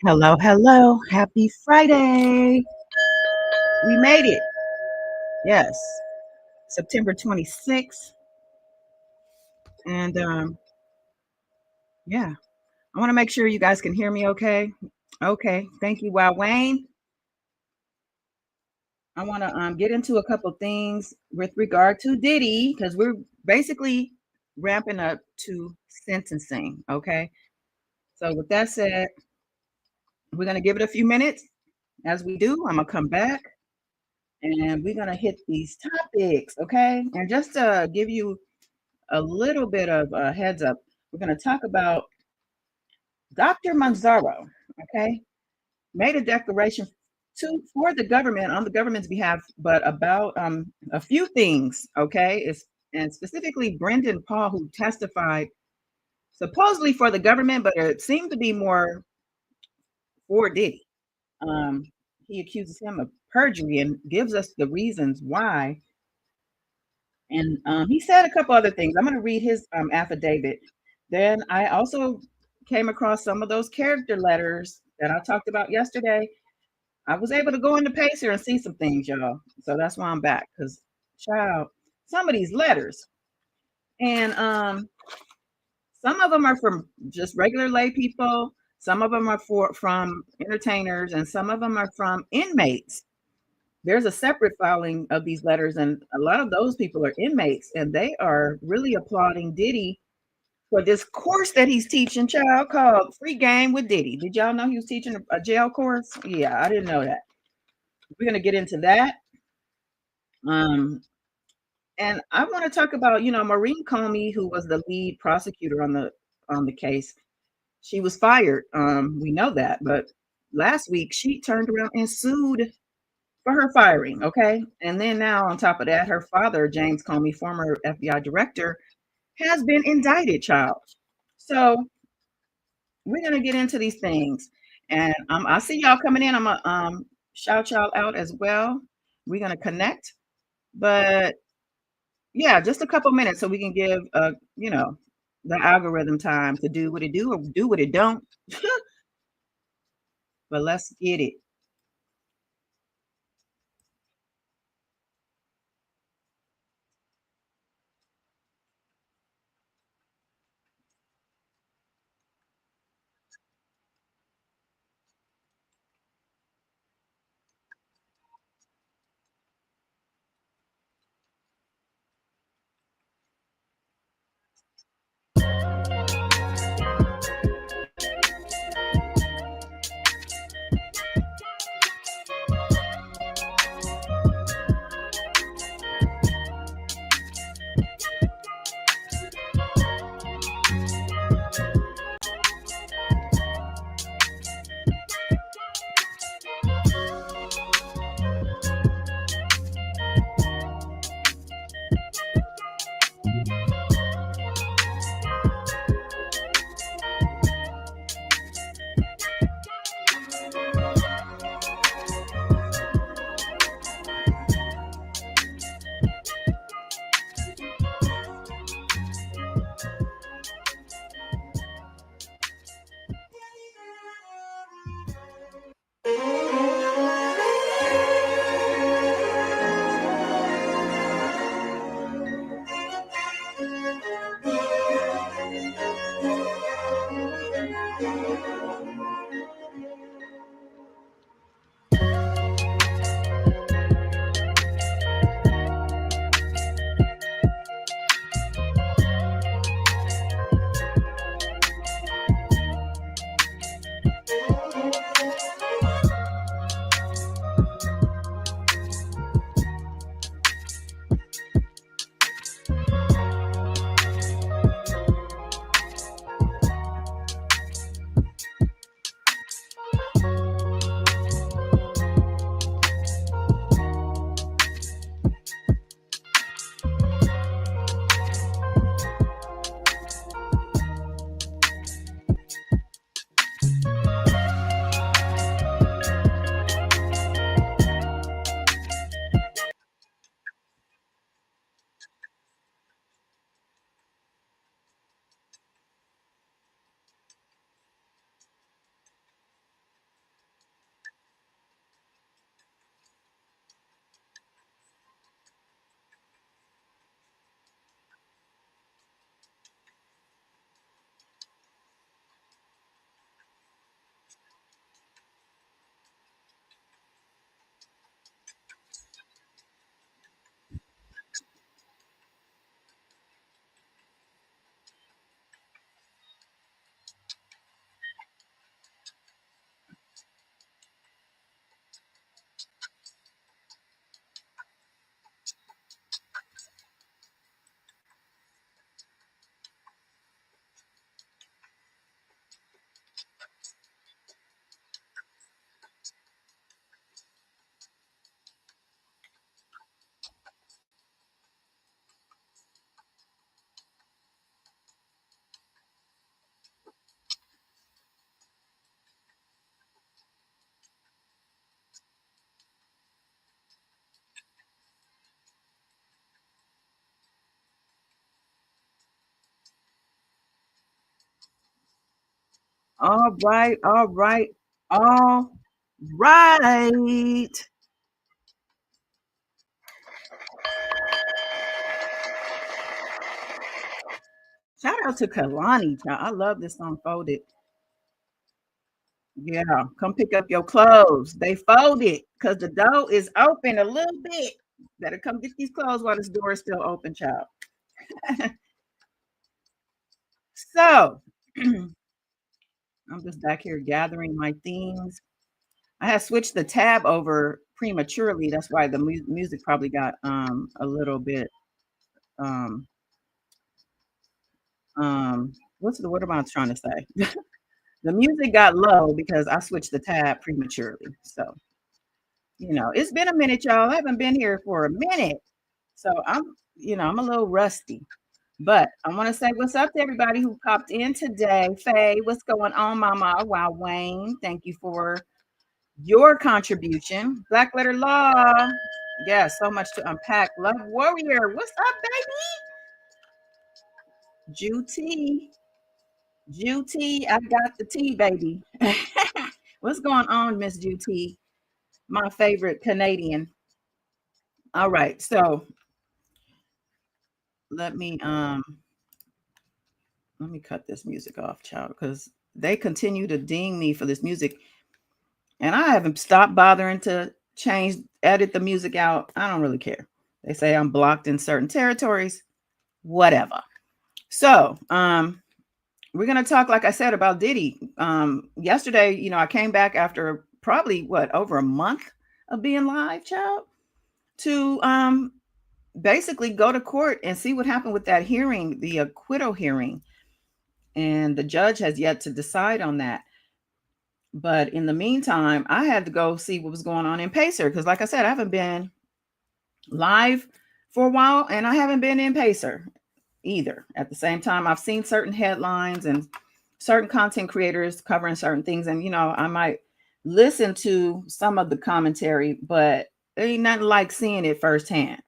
Hello, hello. Happy Friday. We made it. Yes. September 26th. And yeah, I want to make sure you guys can hear me okay. Okay. Thank you. Wow, Wayne. I want to get into a couple things with regard to Diddy because we're basically ramping up to sentencing. Okay. So with that said, we're going to give it a few minutes. As we do, I'm going to come back and we're going to hit these topics. Okay. And just to give you a little bit of a heads up, we're going to talk about Dr. Manzaro, okay, made a declaration for the government on the government's behalf, but about a few things, okay, and specifically Brenden Paul, who testified supposedly for the government, but it seemed to be more for Diddy. Um, he accuses him of perjury and gives us the reasons why. And he said a couple other things. I'm going to read his affidavit. Then I also came across some of those character letters that I talked about yesterday. I was able to go into Pacer and see some things, y'all. So that's why I'm back. Because, child, some of these letters. And some of them are from just regular lay people. Some of them are from entertainers. And some of them are from inmates. There's a separate filing of these letters, and a lot of those people are inmates, and they are really applauding Diddy for this course that he's teaching, child, called Free Game with Diddy. Did y'all know he was teaching a jail course? Yeah, I didn't know that. We're gonna get into that. And I want to talk about, Maurene Comey, who was the lead prosecutor on the case. She was fired. We know that, but last week she turned around and sued for her firing, okay? And then now on top of that, her father, James Comey, former FBI director, has been indicted, child. So we're gonna get into these things. And I see y'all coming in. I'm gonna shout y'all out as well. We're gonna connect. But yeah, just a couple minutes so we can give the algorithm time to do what it do or do what it don't. But let's get it. All right, all right, all right. Shout out to Kalani, child. I love this song, Folded. Yeah, come pick up your clothes. They folded because the door is open a little bit. Better come get these clothes while this door is still open, child. So, I'm just back here gathering my things. I had switched the tab over prematurely. That's why the music probably got a little bit um what's the what am I trying to say? The music got low because I switched the tab prematurely. So, it's been a minute, y'all. I haven't been here for a minute. So I'm a little rusty. But I want to say what's up to everybody who popped in today. Faye, what's going on, Mama? Wow, Wayne, thank you for your contribution. Black Letter Law. Yeah, so much to unpack. Love Warrior, what's up, baby? Juty. Juty, I got the tea, baby. What's going on, Miss Juty? My favorite Canadian. All right, so let me um let me cut this music off, child, because they continue to ding me for this music. And I haven't stopped bothering to edit the music out. I don't really care. They say I'm blocked in certain territories, whatever. So, we're going to talk, like I said, about Diddy. Yesterday, I came back after probably over a month of being live, child, to basically go to court and see what happened with that hearing, the acquittal hearing. And the judge has yet to decide on that. But in the meantime, I had to go see what was going on in Pacer because, like I said, I haven't been live for a while and I haven't been in Pacer either. At the same time, I've seen certain headlines and certain content creators covering certain things. And, I might listen to some of the commentary, but it ain't nothing like seeing it firsthand.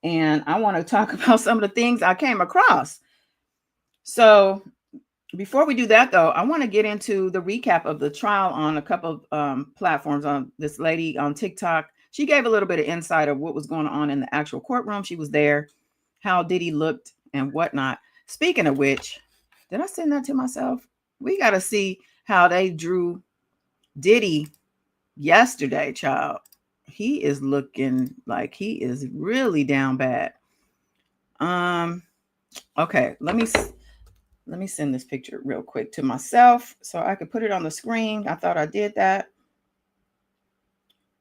And I want to talk about some of the things I came across. So before we do that, though, I want to get into the recap of the trial on a couple of platforms. On this lady on TikTok, she gave a little bit of insight of what was going on in the actual courtroom. She was there, how Diddy looked and whatnot. Speaking of which, did I send that to myself? We got to see how they drew Diddy yesterday, child. He is looking like he is really down bad. Okay, let me send this picture real quick to myself so I could put it on the screen. I thought I did that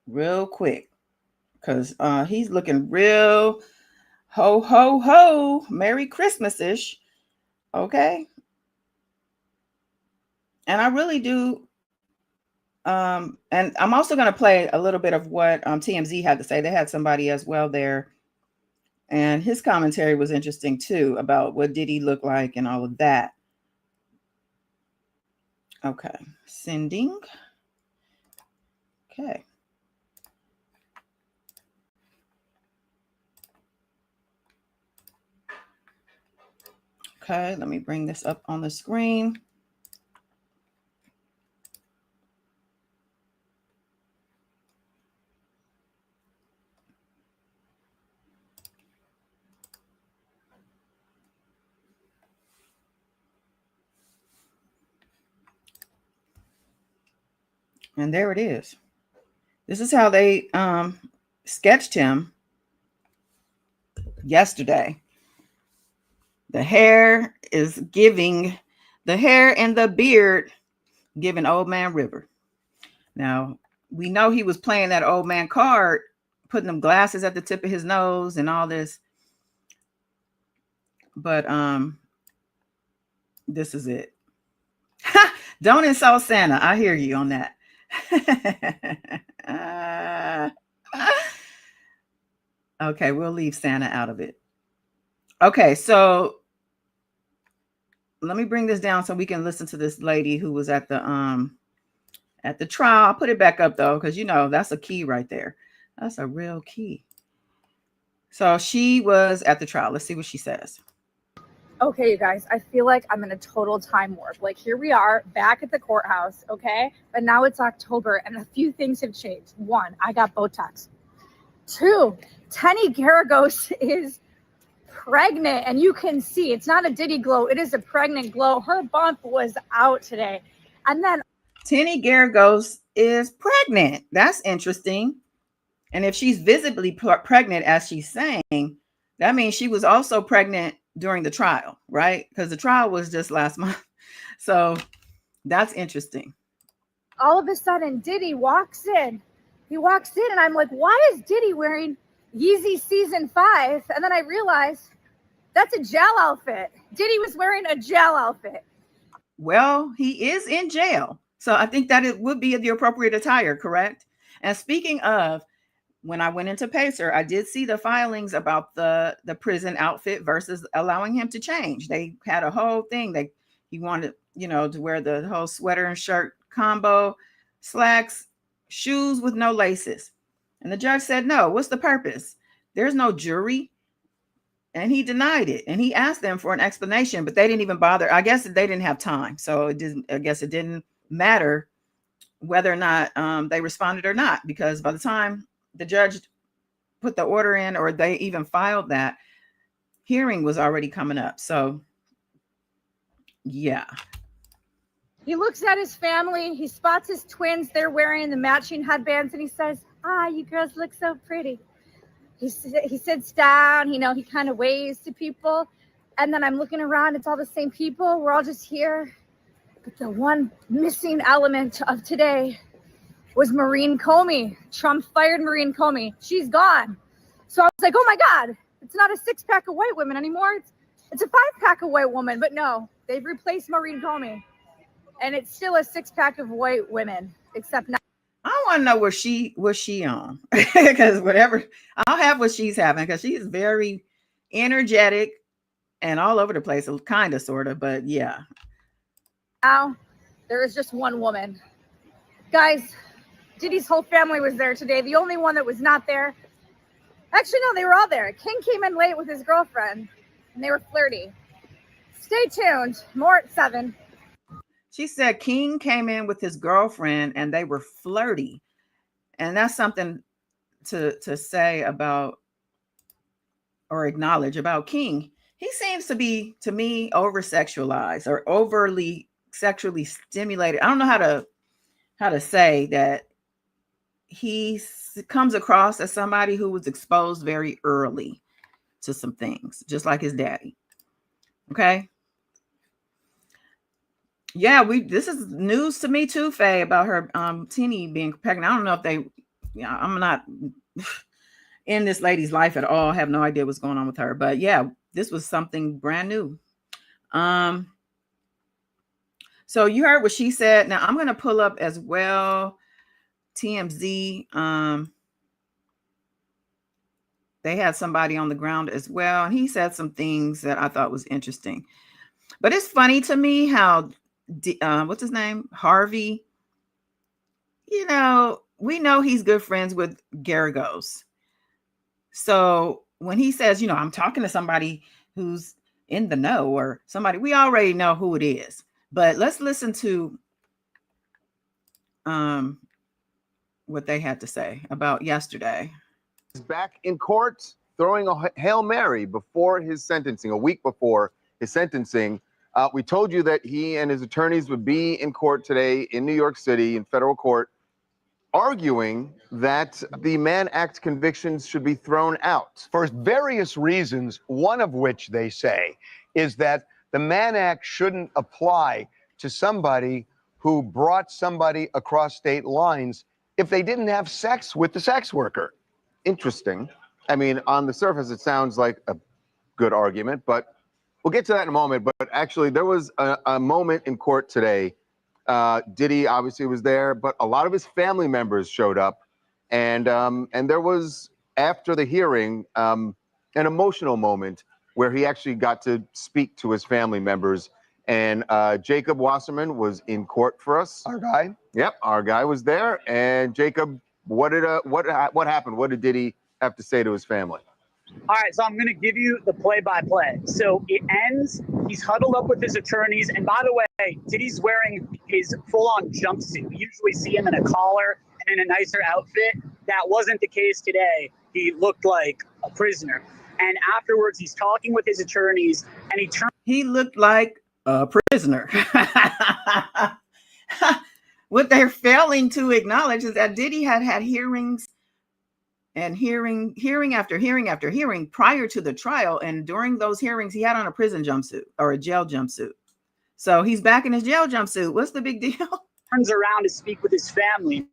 real quick because he's looking real ho, ho, ho. Merry Christmas-ish. Okay. And I really do. And I'm also going to play a little bit of what TMZ had to say. They had somebody as well there. And his commentary was interesting too about what did he look like and all of that. Okay. Sending. Okay. Okay, let me bring this up on the screen. And there it is. This is how they sketched him yesterday. The hair and the beard giving Old Man River. Now, we know he was playing that old man card, putting them glasses at the tip of his nose and all this. But this is it. Don't insult Santa. I hear you on that. Okay, we'll leave Santa out of it. Okay, so let me bring this down so we can listen to this lady who was at the trial. I'll put it back up though, because that's a key right there. That's a real key. So she was at the trial. Let's see what she says. Okay, you guys, I feel like I'm in a total time warp. Like, here we are back at the courthouse, okay? But now it's October and a few things have changed. One, I got Botox. Two, Tenny Garagos is pregnant, and you can see it's not a Diddy glow, it is a pregnant glow. Her bump was out today. And then Tenny Garagos is pregnant. That's interesting. And if she's visibly pregnant, as she's saying, that means she was also pregnant during the trial, right? Because the trial was just last month. So that's interesting. All of a sudden, Diddy walks in. He walks in, and I'm like, why is Diddy wearing Yeezy Season 5? And then I realized that's a jail outfit. Diddy was wearing a jail outfit. Well, he is in jail. So I think that it would be the appropriate attire, correct? And speaking of, when I went into Pacer, I did see the filings about the prison outfit versus allowing him to change. They had a whole thing. He wanted, to wear the whole sweater and shirt combo, slacks, shoes with no laces. And the judge said, no, what's the purpose? There's no jury. And he denied it. And he asked them for an explanation, but they didn't even bother. I guess they didn't have time. So I guess it didn't matter whether or not they responded or not, because by the time the judge put the order in, or they even filed that, hearing was already coming up. So yeah. He looks at his family. He spots his twins. They're wearing the matching headbands. And he says, you girls look so pretty. He sits down, he kind of waves to people. And then I'm looking around. It's all the same people. We're all just here. But the one missing element of today was Maurene Comey. Trump fired Maurene Comey. She's gone. So I was like, oh my God, it's not a 6-pack of white women anymore. It's a 5-pack of white women. But no, they've replaced Maurene Comey. And it's still a 6-pack of white women, except now. I want to know what she on, because whatever, I'll have what she's having, because she's very energetic and all over the place, kind of, sort of, but yeah. Now there is just one woman. Guys, Diddy's whole family was there today. The only one that was not there, actually, no, they were all there. King came in late with his girlfriend, and they were flirty. Stay tuned. More at 7. She said King came in with his girlfriend and they were flirty. And that's something to say about, or acknowledge about King. He seems to be, to me, over sexualized or overly sexually stimulated. I don't know how to say that. He comes across as somebody who was exposed very early to some things, just like his daddy. Okay. Yeah, this is news to me too, Faye, about her Tenny being pregnant. I don't know if I'm not in this lady's life at all. I have no idea what's going on with her. But yeah, this was something brand new. So you heard what she said. Now I'm gonna pull up as well TMZ. They had somebody on the ground as well, and he said some things that I thought was interesting. But it's funny to me how what's his name? Harvey. We know he's good friends with Garagos. So when he says, I'm talking to somebody who's in the know, or somebody, we already know who it is. But let's listen to what they had to say about yesterday. He's back in court throwing a Hail Mary before his sentencing, a week before his sentencing. We told you that he and his attorneys would be in court today in New York City in federal court, arguing that the Mann Act convictions should be thrown out. For various reasons, one of which they say is that the Mann Act shouldn't apply to somebody who brought somebody across state lines if they didn't have sex with the sex worker. Interesting. I mean, on the surface, it sounds like a good argument, but we'll get to that in a moment. But actually, there was a moment in court today. Diddy obviously was there, but a lot of his family members showed up. And there was, after the hearing, an emotional moment where he actually got to speak to his family members. And Jacob Wasserman was in court for us. Our guy. Yep, our guy was there. And Jacob, what happened? What did Diddy have to say to his family? All right, so I'm going to give you the play-by-play. So it ends He's huddled up with his attorneys. And by the way, Diddy's wearing his full-on jumpsuit. We usually see him in a collar and in a nicer outfit. That wasn't the case today. He looked like a prisoner. And afterwards, he's talking with his attorneys, and he looked like a prisoner. What they're failing to acknowledge is that Diddy had hearings and hearing after hearing after hearing prior to the trial. And during those hearings, he had on a prison jumpsuit or a jail jumpsuit. So he's back in his jail jumpsuit. What's the big deal? Turns around to speak with his family.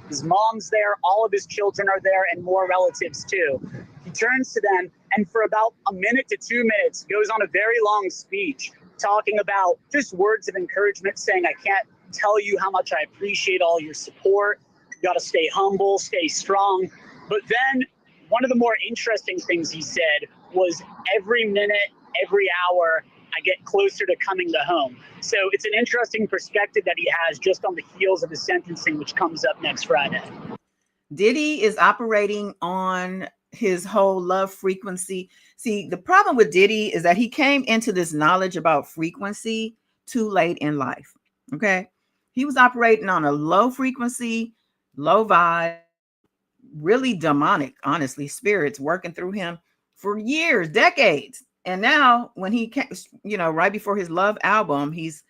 His mom's there, all of his children are there, and more relatives too. He turns to them and for about a minute to 2 minutes goes on a very long speech talking about just words of encouragement, saying, I can't tell you how much I appreciate all your support. You got to stay humble, stay strong. But then one of the more interesting things he said was every minute, every hour, I get closer to coming to home. So it's an interesting perspective that he has just on the heels of his sentencing, which comes up next Friday. Diddy is operating on his whole love frequency. See, the problem with Diddy is that he came into this knowledge about frequency too late in life. Okay. He was operating on a low frequency, low vibe, really demonic, honestly, spirits working through him for years, decades. And now when he came, right before his love album, he's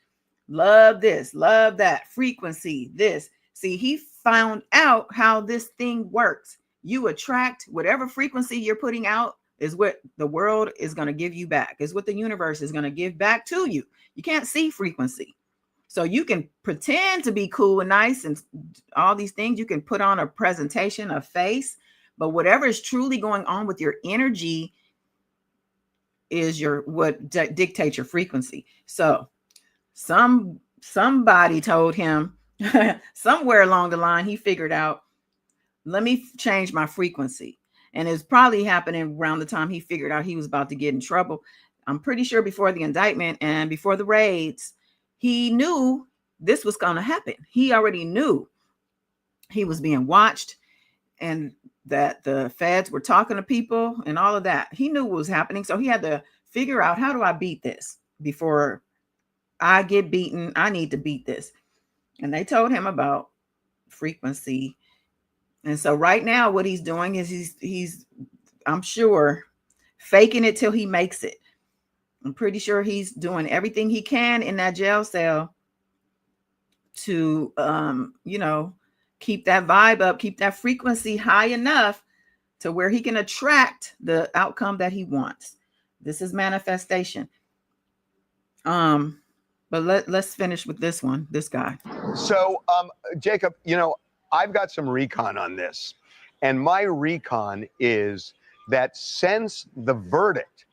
love this, love that, frequency, this. See, he found out how this thing works. You attract whatever frequency you're putting out is what the world is going to give you back, is what the universe is going to give back to you. You can't see frequency. So you can pretend to be cool and nice and all these things. You can put on a presentation, a face, but whatever is truly going on with your energy is what dictates your frequency. So somebody told him somewhere along the line, he figured out, let me change my frequency. And it's probably happening around the time he figured out he was about to get in trouble. I'm pretty sure before the indictment and before the raids, he knew this was going to happen. He already knew he was being watched and that the feds were talking to people and all of that. He knew what was happening. So he had to figure out, how do I beat this before I get beaten? I need to beat this. And they told him about frequency. And so right now what he's doing is he's I'm sure faking it till he makes it. I'm pretty sure he's doing everything he can in that jail cell to, keep that vibe up, keep that frequency high enough to where he can attract the outcome that he wants. This is manifestation. But let's finish with this one, this guy. So, Jacob, I've got some recon on this. And my recon is that since the verdict,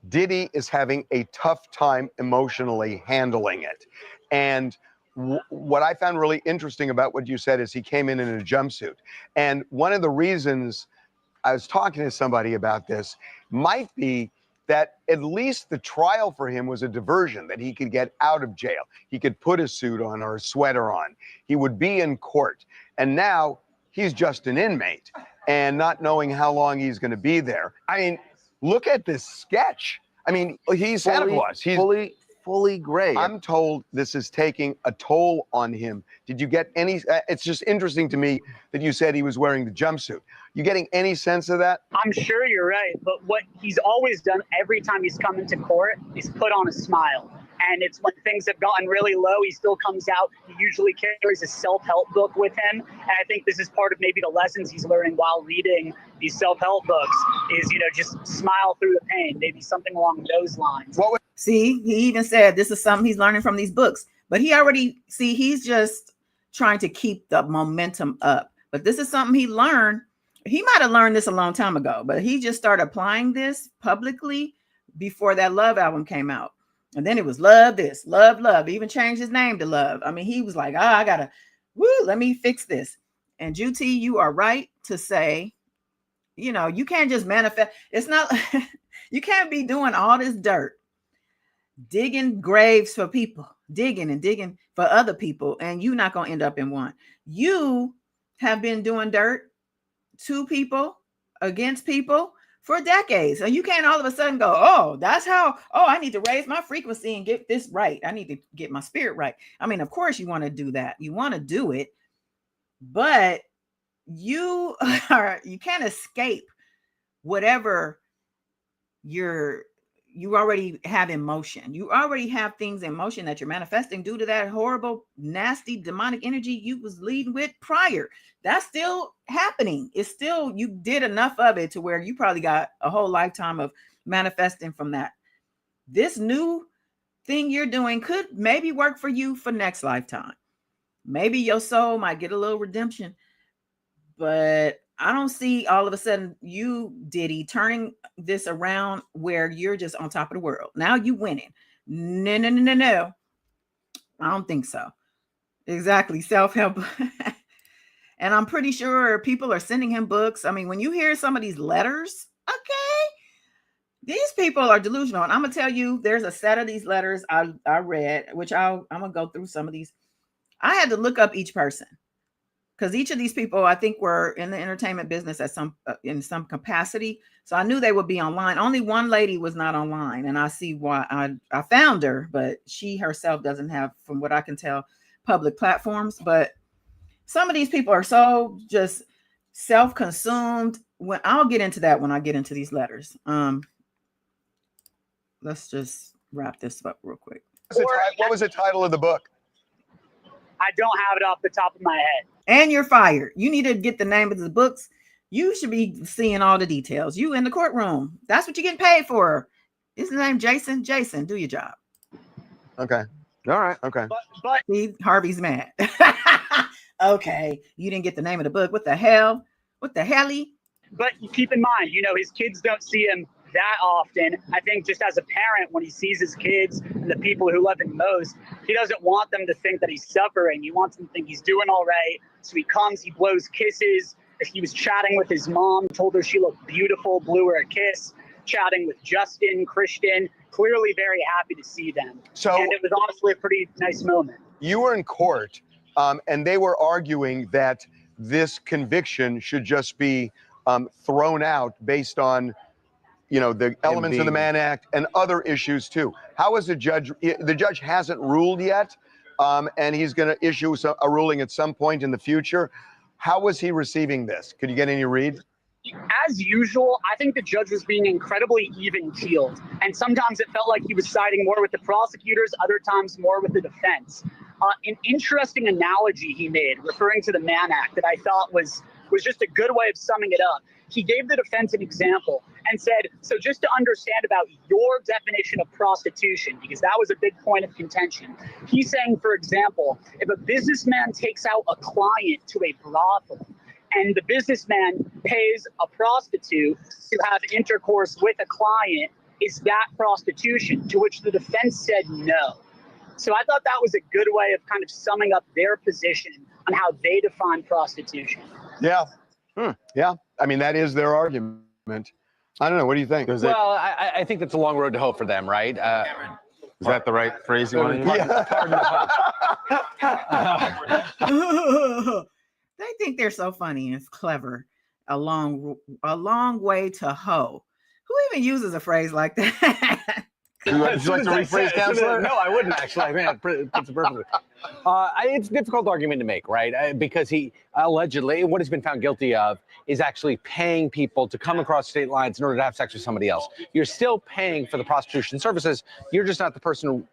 Diddy is having a tough time emotionally handling it. And what I found really interesting about what you said is he came in a jumpsuit. And one of the reasons I was talking to somebody about this might be that at least the trial for him was a diversion, that he could get out of jail. He could put a suit on or a sweater on. He would be in court. And now he's just an inmate and not knowing how long he's going to be there. I mean, look at this sketch. I mean, he's Santa Claus. He's fully gray. I'm told this is taking a toll on him. Did you get any? It's just interesting to me that you said he was wearing the jumpsuit. You getting any sense of that? I'm sure you're right, but what he's always done every time he's come into court is put on a smile. And it's when things have gotten really low, he still comes out. He usually carries a self-help book with him. And I think this is part of maybe the lessons he's learning while reading these self-help books is, just smile through the pain, maybe something along those lines. See, he even said this is something he's learning from these books, but he's just trying to keep the momentum up. But this is something he learned. He might have learned this a long time ago, but he just started applying this publicly before that Love album came out. And then it was love this, love. He even changed his name to Love. I mean, he was like, I gotta, let me fix this. And Juti, you are right to say, you can't just manifest. It's not, you can't be doing all this dirt, digging graves for people, digging for other people, and you're not going to end up in one. You have been doing dirt to people, against people for decades. So you can't all of a sudden go, oh, that's how, oh, I need to raise my frequency and get this right. I need to get my spirit right. I mean, of course you want to do that. You want to do it, but you can't escape whatever you already have in motion. You already have things in motion that you're manifesting due to that horrible, nasty, demonic energy you was leading with prior. That's still happening. It's still, you did enough of it to where you probably got a whole lifetime of manifesting from that. This new thing you're doing could maybe work for you for next lifetime. Maybe your soul might get a little redemption, but I don't see all of a sudden you, Diddy, turning this around where you're just on top of the world. Now you winning. No. I don't think so. Exactly. Self-help. And I'm pretty sure people are sending him books. I mean, when you hear some of these letters, okay, these people are delusional. And I'm going to tell you, there's a set of these letters I read, which I'm going to go through some of these. I had to look up each person, because each of these people, I think, were in the entertainment business at in some capacity. So I knew they would be online. Only one lady was not online, and I see why. I found her, but she herself doesn't have, from what I can tell, public platforms. But some of these people are so just self-consumed. I'll get into that when I get into these letters. Let's just wrap this up real quick. What was the title of the book? I don't have it off the top of my head. And you're fired. You need to get the name of the books. You should be seeing all the details. You in the courtroom. That's what you're getting paid for. Is his name Jason? Jason, do your job. Okay. All right. Okay. But See, Harvey's mad. Okay. You didn't get the name of the book. What the hell? What the helly? But keep in mind, his kids don't see him that often. I think just as a parent, when he sees his kids and the people who love him most, he doesn't want them to think that he's suffering. He wants them to think he's doing all right. So he comes, he blows kisses. He was chatting with his mom, told her she looked beautiful, blew her a kiss, chatting with Justin, Christian, clearly very happy to see them. So, and it was honestly a pretty nice moment. You were in court, and they were arguing that this conviction should just be thrown out based on the elements of the Mann Act and other issues too. How is the judge? The judge hasn't ruled yet, and he's going to issue a ruling at some point in the future. How was he receiving this? Could you get any read? As usual, I think the judge was being incredibly even-keeled, and sometimes it felt like he was siding more with the prosecutors, other times more with the defense. An interesting analogy he made, referring to the Mann Act, that I thought was just a good way of summing it up. He gave the defense an example and said, so just to understand about your definition of prostitution, because that was a big point of contention. He's saying, for example, if a businessman takes out a client to a brothel and the businessman pays a prostitute to have intercourse with a client, is that prostitution? To which the defense said no. So I thought that was a good way of kind of summing up their position on how they define prostitution. Yeah. Yeah. I mean, that is their argument. I don't know. What do you think? Well, I think that's a long road to hoe for them, right? Is that the right phrase you want to use? Yeah. They think they're so funny and clever. A long way to hoe. Who even uses a phrase like that? Would you like to rephrase, Counselor? No, I wouldn't actually. Man, puts it perfectly. It's a difficult argument to make, right? Because he allegedly, what he's been found guilty of is actually paying people to come across state lines in order to have sex with somebody else. You're still paying for the prostitution services. You're just not the person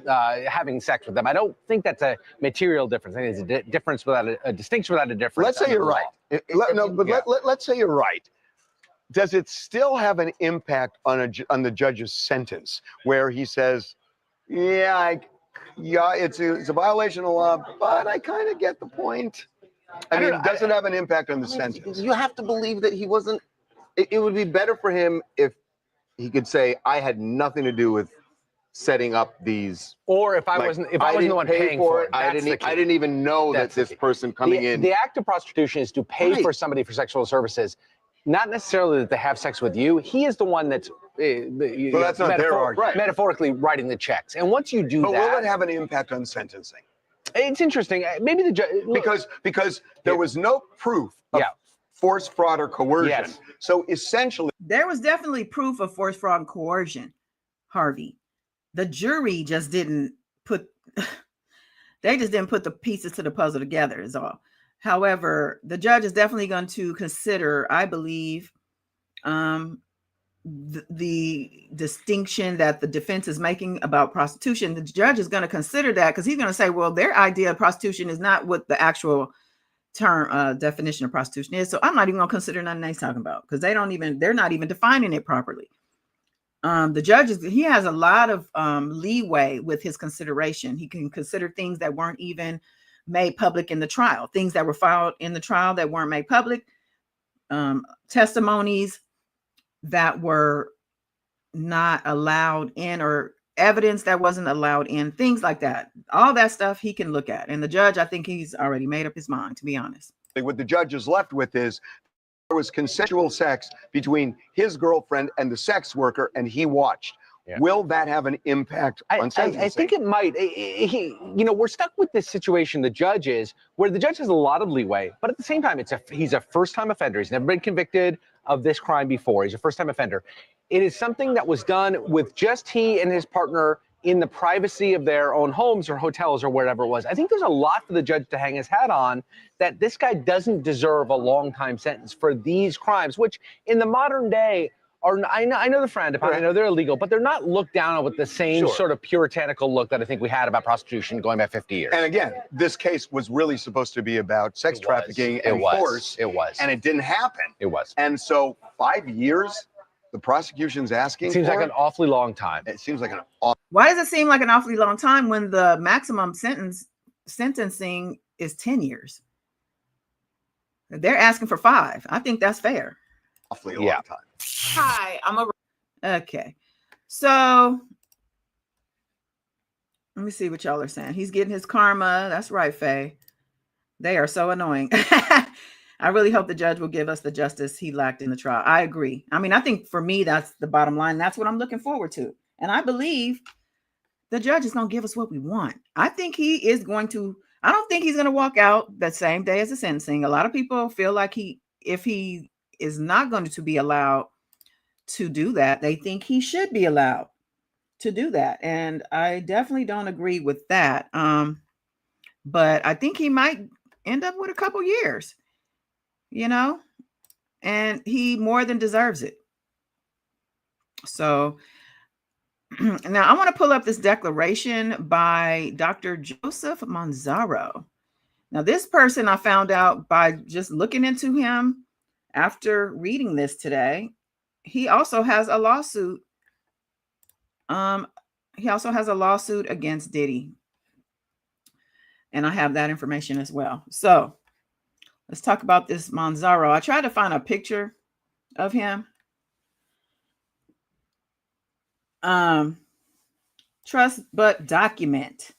having sex with them. I don't think that's a material difference. I think it's a difference without a distinction without a difference. Let's say you're right. Let's say you're right. Does it still have an impact on the judge's sentence where he says, yeah, it's a violation of law, but I kind of get the point? I mean, does it have an impact on the sentence? You have to believe that he wasn't. It would be better for him if he could say, I had nothing to do with setting up these. Or if I wasn't the one paying for it. I didn't even know that this person coming in. The act of prostitution is to pay for somebody for sexual services. Not necessarily that they have sex with you. He is the one that's that's not their argument. Metaphorically writing the checks. And once you do but that, will it have an impact on sentencing? It's interesting. Maybe the judge because there was no proof of force, fraud, or coercion. Yes. So essentially, There was definitely proof of force, fraud, and coercion, Harvey. The jury just didn't put, they just didn't put the pieces to the puzzle together is all. However, the judge is definitely going to consider, I believe, the distinction that the defense is making about prostitution. The judge is going to consider that because he's going to say, well, their idea of prostitution is not what the actual term definition of prostitution is. So I'm not even going to consider nothing they're talking about because they're not even defining it properly. The judge he has a lot of leeway with his consideration. He can consider things that weren't even made public in the trial, things that were filed in the trial that weren't made public, testimonies that were not allowed in, or evidence that wasn't allowed in, things like that. All that stuff he can look at. And the judge, I think he's already made up his mind, to be honest. What the judge is left with is there was consensual sex between his girlfriend and the sex worker, and he watched. Yeah. Will that have an impact on sentencing? I think it might. We're stuck with this situation, the judge is, where the judge has a lot of leeway, but at the same time, he's a first-time offender. He's never been convicted of this crime before. He's a first-time offender. It is something that was done with just he and his partner in the privacy of their own homes or hotels or wherever it was. I think there's a lot for the judge to hang his hat on, that this guy doesn't deserve a long time sentence for these crimes, which in the modern day are, I know they're frowned upon, I know they're illegal, but they're not looked down on with the same sort of puritanical look that I think we had about prostitution going back 50 years. And again, this case was really supposed to be about sex trafficking and force. It was. And it didn't happen. It was. And so 5 years, the prosecution's asking it seems like an awfully long time. It seems like an Why does it seem like an awfully long time when the maximum sentencing is 10 years? They're asking for 5. I think that's fair. Awfully long time. Hi, okay. So let me see what y'all are saying. He's getting his karma. That's right, Faye. They are so annoying. I really hope the judge will give us the justice he lacked in the trial. I agree. I mean, I think for me, that's the bottom line. That's what I'm looking forward to. And I believe the judge is going to give us what we want. I think he is going to, I don't think he's going to walk out that same day as the sentencing. A lot of people feel like if he is not going to be allowed to do that, they think he should be allowed to do that. And I definitely don't agree with that. But I think he might end up with a couple years, and he more than deserves it. So now I want to pull up this declaration by Dr. Joseph Manzaro. Now, this person I found out by just looking into him after reading this today. He also has a lawsuit. He also has a lawsuit against Diddy. And I have that information as well. So let's talk about this Manzaro. I tried to find a picture of him. Trust but document.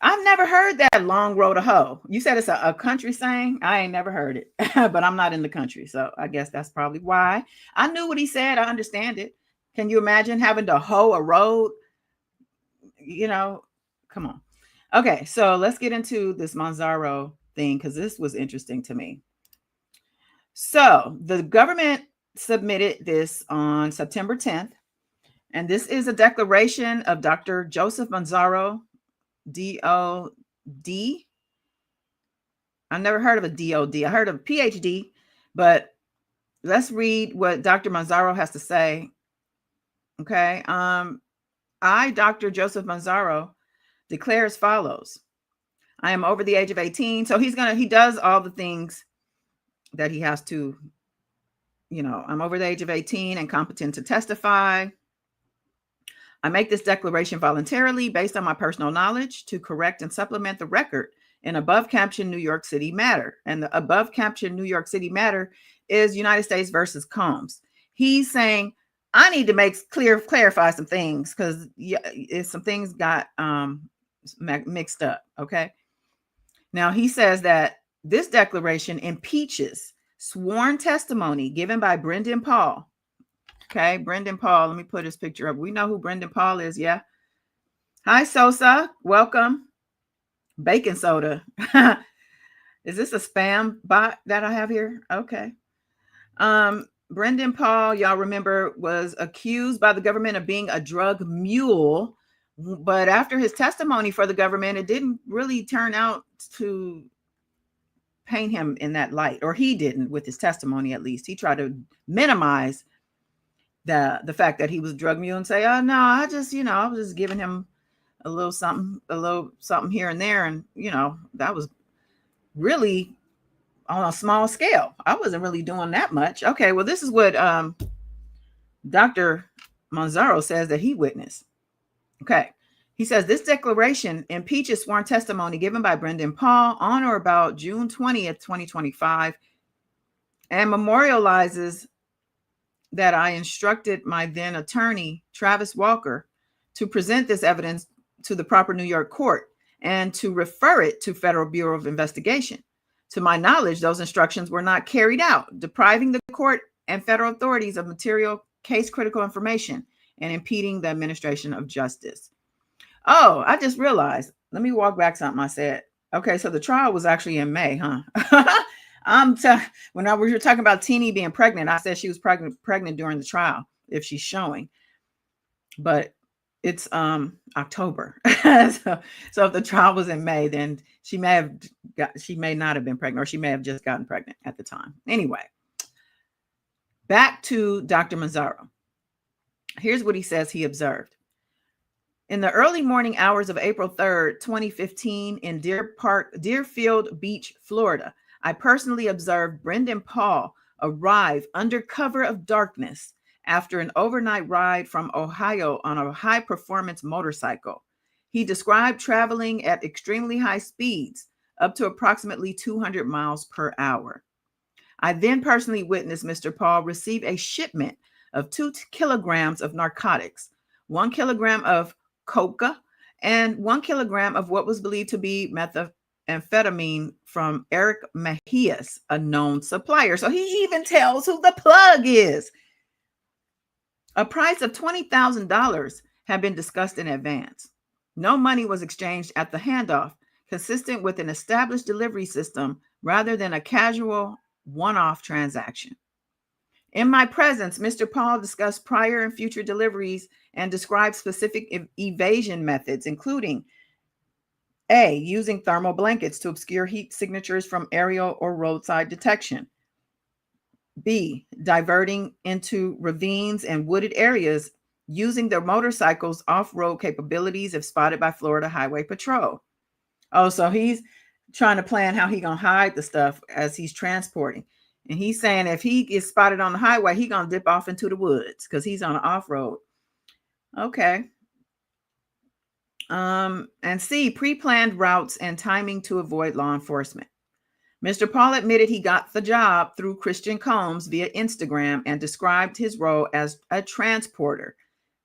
I've never heard that long road to hoe. You said it's a country saying. I ain't never heard it, but I'm not in the country. So I guess that's probably why. I knew what he said. I understand it. Can you imagine having to hoe a road? Come on. Okay, so let's get into this Manzaro thing because this was interesting to me. So the government submitted this on September 10th, and this is a declaration of Dr. Joseph Manzaro, D.O.D. I never heard of a D.O.D. I heard of a Ph.D., but let's read what Dr. Manzaro has to say. Okay. I, Dr. Joseph Manzaro, declare as follows. I am over the age of 18. So he does all the things that he has to, I'm over the age of 18 and competent to testify. I make this declaration voluntarily based on my personal knowledge to correct and supplement the record in above captioned New York City matter. And the above captioned New York City matter is United States versus Combs. He's saying, I need to clarify some things because some things got mixed up. Okay. Now he says that this declaration impeaches sworn testimony given by Brenden Paul. Okay, Brenden Paul. Let me put his picture up. We know who Brenden Paul is. Yeah. Hi, Sosa. Welcome. Baking soda. Is this a spam bot that I have here? Okay. Brenden Paul, y'all remember, was accused by the government of being a drug mule. But after his testimony for the government, it didn't really turn out to paint him in that light, or he didn't with his testimony. At least he tried to minimize the fact that he was a drug mule and say, oh no, I was just giving him a little something here and there. And that was really on a small scale. I wasn't really doing that much. Okay, well, this is what Dr. Manzaro says that he witnessed. Okay. He says this declaration impeaches sworn testimony given by Brenden Paul on or about June 20th, 2025, and memorializes that I instructed my then attorney, Travis Walker, to present this evidence to the proper New York court and to refer it to Federal Bureau of Investigation. To my knowledge, those instructions were not carried out, depriving the court and federal authorities of material case critical information and impeding the administration of justice. Oh, I just realized. Let me walk back something I said. Okay, so the trial was actually in May, huh? When we were talking about Teenie being pregnant, I said she was pregnant during the trial if she's showing. But it's October. so if the trial was in May, then she may not have been pregnant, or she may have just gotten pregnant at the time. Anyway, back to Dr. Manzaro. Here's what he says he observed. In the early morning hours of April 3rd, 2015, in Deerfield Beach, Florida, I personally observed Brenden Paul arrive under cover of darkness after an overnight ride from Ohio on a high-performance motorcycle. He described traveling at extremely high speeds, up to approximately 200 miles per hour. I then personally witnessed Mr. Paul receive a shipment of 2 kilograms of narcotics, 1 kilogram of coca, and 1 kilogram of what was believed to be methamphetamine from Eric Mejias, a known supplier. So he even tells who the plug is. A price of $20,000 had been discussed in advance. No money was exchanged at the handoff, consistent with an established delivery system rather than a casual one-off transaction. In my presence, Mr. Paul discussed prior and future deliveries and described specific evasion methods, including A, using thermal blankets to obscure heat signatures from aerial or roadside detection. B, diverting into ravines and wooded areas using their motorcycles' off-road capabilities if spotted by Florida Highway Patrol. Oh, so he's trying to plan how he's going to hide the stuff as he's transporting. And he's saying if he gets spotted on the highway, he's going to dip off into the woods because he's on an off-road. Okay. And C, pre-planned routes and timing to avoid law enforcement. Mr. Paul admitted he got the job through Christian Combs via Instagram and described his role as a transporter.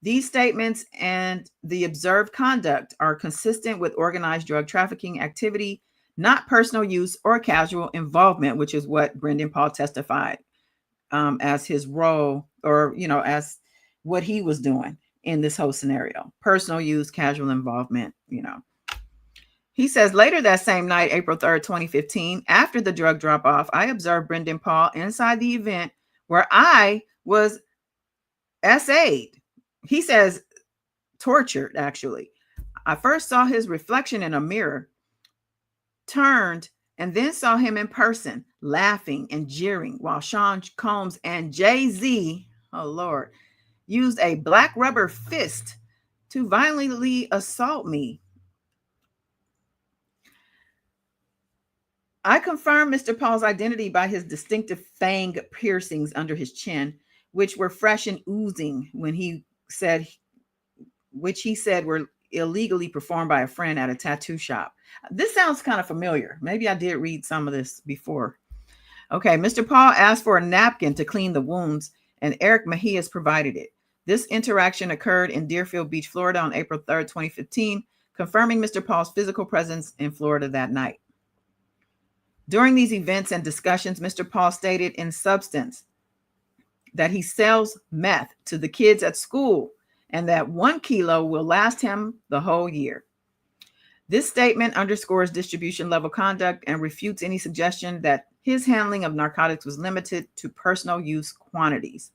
These statements and the observed conduct are consistent with organized drug trafficking activity, not personal use or casual involvement, which is what Brenden Paul testified as his role, or, as what he was doing in this whole scenario. Personal use, casual involvement, He says later that same night, April 3rd, 2015, after the drug drop-off, I observed Brenden Paul inside the event where I was SA'd. He says tortured, actually. I first saw his reflection in a mirror, turned, and then saw him in person, laughing and jeering, while Sean Combs and Jay-Z, oh Lord, used a black rubber fist to violently assault me. I confirmed Mr. Paul's identity by his distinctive fang piercings under his chin, which were fresh and oozing which he said were illegally performed by a friend at a tattoo shop. This sounds kind of familiar. Maybe I did read some of this before. Okay, Mr. Paul asked for a napkin to clean the wounds, and Eric Mejias provided it. This interaction occurred in Deerfield Beach, Florida on April 3rd, 2015, confirming Mr. Paul's physical presence in Florida that night. During these events and discussions, Mr. Paul stated in substance that he sells meth to the kids at school and that 1 kilo will last him the whole year. This statement underscores distribution level conduct and refutes any suggestion that his handling of narcotics was limited to personal use quantities.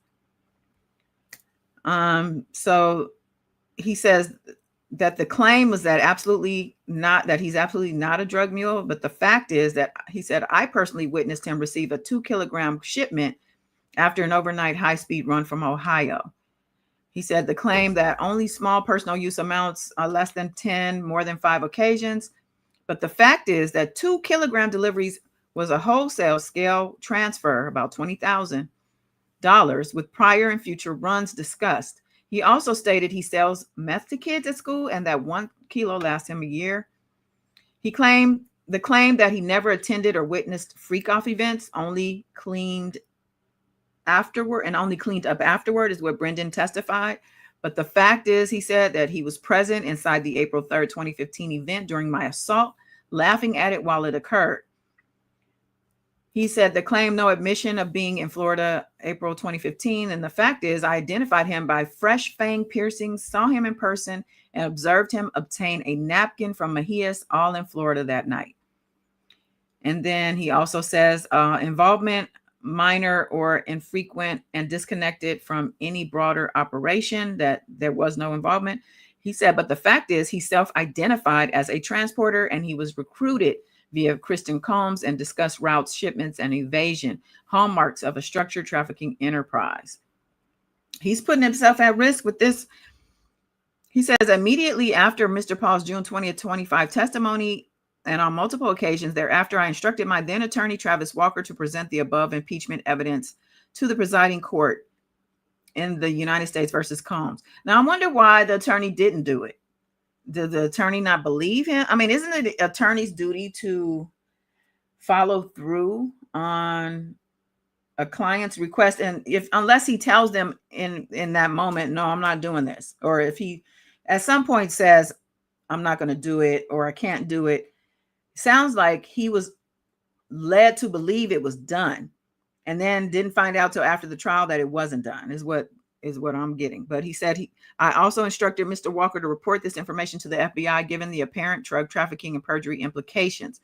So he says that the claim was that he's absolutely not a drug mule. But the fact is that he said, I personally witnessed him receive a 2-kilogram shipment after an overnight high-speed run from Ohio. He said the claim that only small personal use amounts are less than 10, more than 5 occasions. But the fact is that 2-kilogram deliveries was a wholesale scale transfer, about $20,000, with prior and future runs discussed. He also stated he sells meth to kids at school and that 1 kilo lasts him a year. The claim that he never attended or witnessed freak-off events, only cleaned afterward and only cleaned up afterward, is what Brenden testified. But the fact is, he said that he was present inside the April 3rd, 2015 event during my assault, laughing at it while it occurred. He said the claim no admission of being in Florida April 2015. And the fact is, I identified him by fresh fang piercings, saw him in person, and observed him obtain a napkin from Mejias, all in Florida that night. And then he also says involvement minor or infrequent and disconnected from any broader operation, that there was no involvement. He said, but the fact is he self-identified as a transporter and he was recruited via Kristen Combs and discussed routes, shipments, and evasion, hallmarks of a structured trafficking enterprise. He's putting himself at risk with this. He says immediately after Mr. Paul's June 20th, 25 testimony, and on multiple occasions thereafter, I instructed my then attorney, Travis Walker, to present the above impeachment evidence to the presiding court in the United States versus Combs. Now, I wonder why the attorney didn't do it. Did the attorney not believe him? I mean, isn't it the attorney's duty to follow through on a client's request? And unless he tells them in that moment, no, I'm not doing this. Or if he at some point says, I'm not going to do it, or I can't do it. Sounds like he was led to believe it was done and then didn't find out till after the trial that it wasn't done, is what I'm getting. But he said I also instructed Mr. Walker to report this information to the FBI, given the apparent drug trafficking and perjury implications.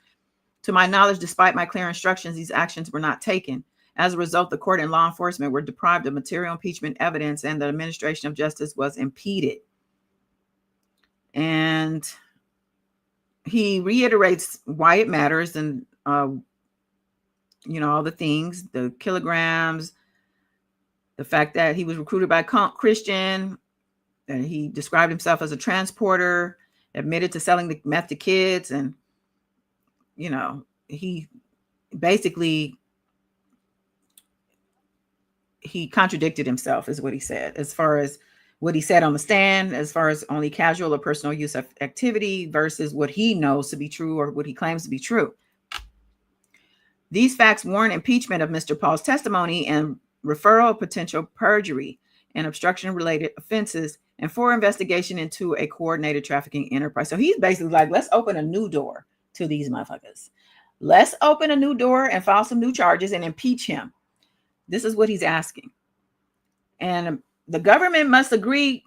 To my knowledge, despite my clear instructions, these actions were not taken. As a result, the court and law enforcement were deprived of material impeachment evidence and the administration of justice was impeded. And he reiterates why it matters and, all the things, the kilograms, the fact that he was recruited by Christian, that he described himself as a transporter, admitted to selling the meth to kids. And, he basically, he contradicted himself is what he said, as far as what he said on the stand, as far as only casual or personal use of activity versus what he knows to be true or what he claims to be true. These facts warrant impeachment of Mr. Paul's testimony and referral of potential perjury and obstruction-related offenses and for investigation into a coordinated trafficking enterprise. So he's basically like, let's open a new door to these motherfuckers. Let's open a new door and file some new charges and impeach him. This is what he's asking. And the government must agree,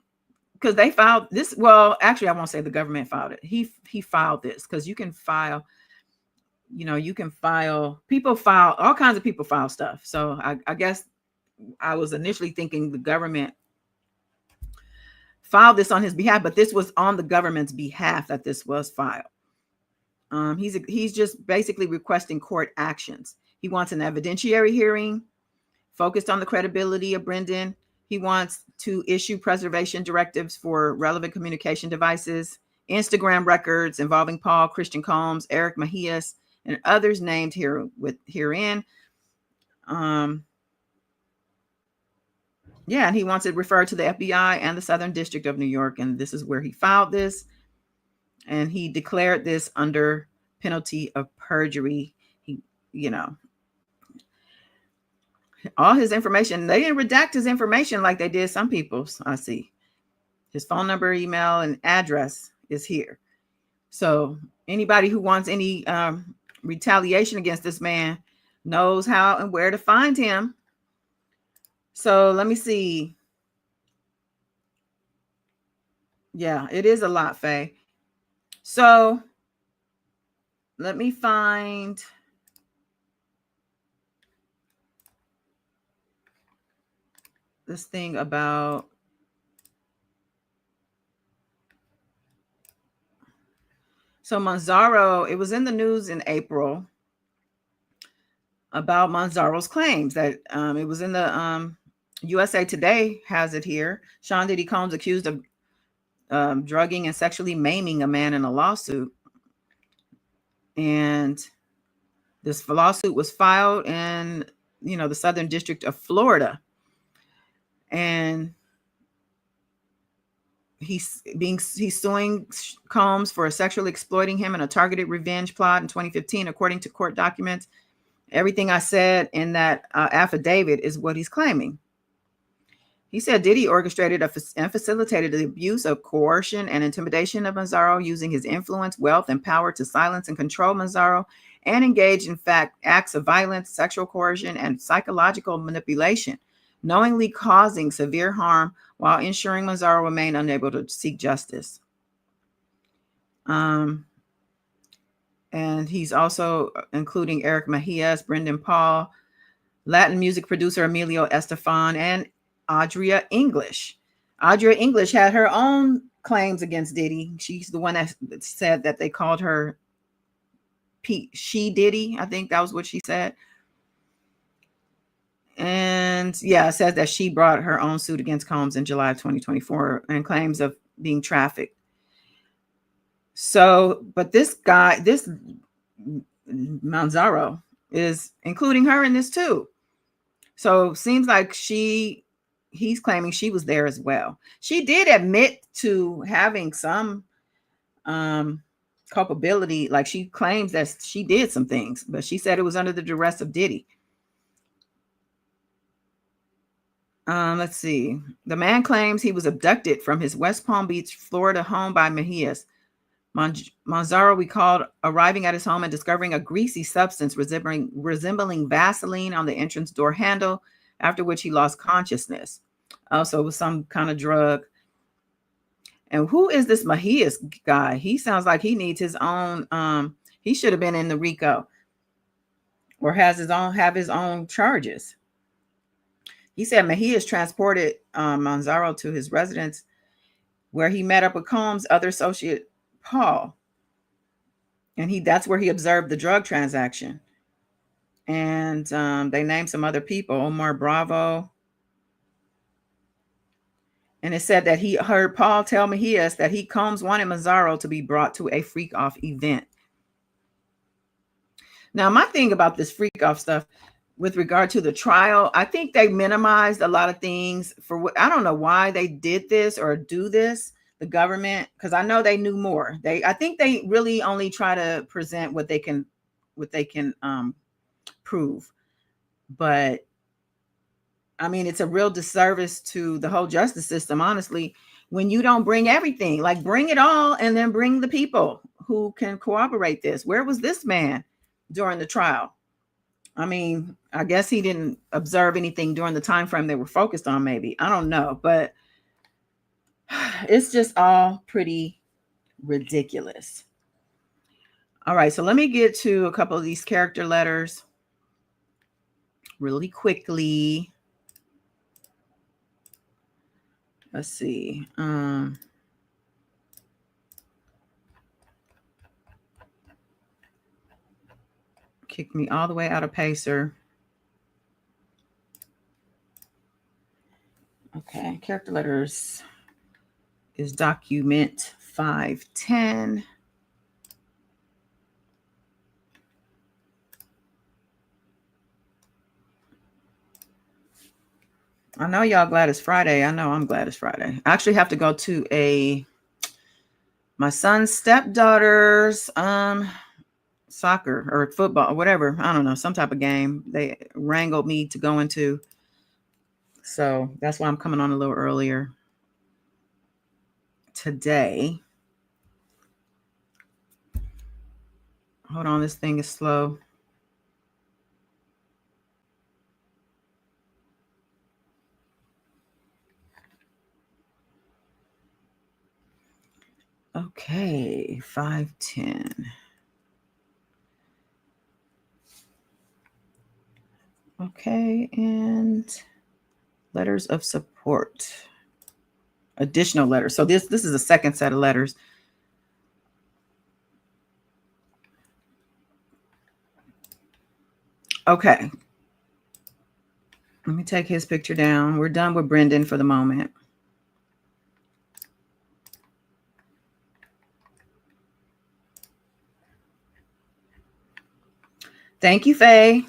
because they filed this. Well, actually, I won't say the government filed it. He filed this, because you can file, people file, all kinds of people file stuff. So I guess I was initially thinking the government filed this on his behalf, but this was on the government's behalf that this was filed. He's just basically requesting court actions. He wants an evidentiary hearing focused on the credibility of Brenden. He wants to issue preservation directives for relevant communication devices, Instagram records involving Paul, Christian Combs, Eric Mejias, and others named herein. And he wants it referred to the FBI and the Southern District of New York. And this is where he filed this. And he declared this under penalty of perjury. All his information, they didn't redact his information like they did some people's. I see. His phone number, email, and address is here. So anybody who wants any retaliation against this man knows how and where to find him. So let me see. Yeah, it is a lot, Faye. So let me find. this thing about Manzaro. It was in the news in April about Manzaro's claims that it was in the USA Today has it here. Sean Diddy Combs accused of drugging and sexually maiming a man in a lawsuit. And this lawsuit was filed in, the Southern District of Florida. And he's suing Combs for sexually exploiting him in a targeted revenge plot in 2015, according to court documents. Everything I said in that affidavit is what he's claiming. He said Diddy orchestrated and facilitated the abuse of coercion and intimidation of Manzaro, using his influence, wealth, and power to silence and control Manzaro, and engage in fact acts of violence, sexual coercion, and psychological manipulation, knowingly causing severe harm while ensuring Manzaro remained unable to seek justice. And he's also including Eric Mejias, Brenden Paul, Latin music producer Emilio Estefan, and Audria English. Audria English had her own claims against Diddy. She's the one that said that they called her she Diddy. I think that was what she said. And yeah, it says that she brought her own suit against Combs in July of 2024 and claims of being trafficked. So, but this guy, this Manzaro, is including her in this too. So seems like he's claiming she was there as well. She did admit to having some culpability. Like, she claims that she did some things, but she said it was under the duress of Diddy. Let's see. The man claims he was abducted from his West Palm Beach, Florida home by Mejias. Manzaro recalled arriving at his home and discovering a greasy substance resembling Vaseline on the entrance door handle, after which he lost consciousness. Also, it was some kind of drug. And who is this Mejias guy? He sounds like he needs his own. He should have been in the RICO, or have his own charges. He said Mejias transported Manzaro to his residence, where he met up with Combs' other associate, Paul. And that's where he observed the drug transaction. And they named some other people, Omar Bravo. And it said that he heard Paul tell Mejias that Combs wanted Manzaro to be brought to a freak-off event. Now, my thing about this freak-off stuff with regard to the trial, I think they minimized a lot of things for what, I don't know why they did this or do this, the government, because I know they knew more. I think they really only try to present what they can prove. But I mean, it's a real disservice to the whole justice system, honestly, when you don't bring everything. Like, bring it all, and then bring the people who can corroborate this. Where was this man during the trial? I mean, I guess he didn't observe anything during the time frame they were focused on, maybe. I don't know, but it's just all pretty ridiculous. All right, so let me get to a couple of these character letters really quickly. Let's see. Kicked me all the way out of Pacer. Okay, character letters is document 510. I know y'all glad it's Friday. I know I'm glad it's Friday. I actually have to go to my son's stepdaughter's soccer or football or whatever. I don't know, some type of game they wrangled me to go into. So that's why I'm coming on a little earlier today. Hold on, this thing is slow. Okay, 510. Okay, and Letters of support. Additional letters. So this is a second set of letters. Okay. Let me take his picture down. We're done with Brenden for the moment. Thank you, Faye.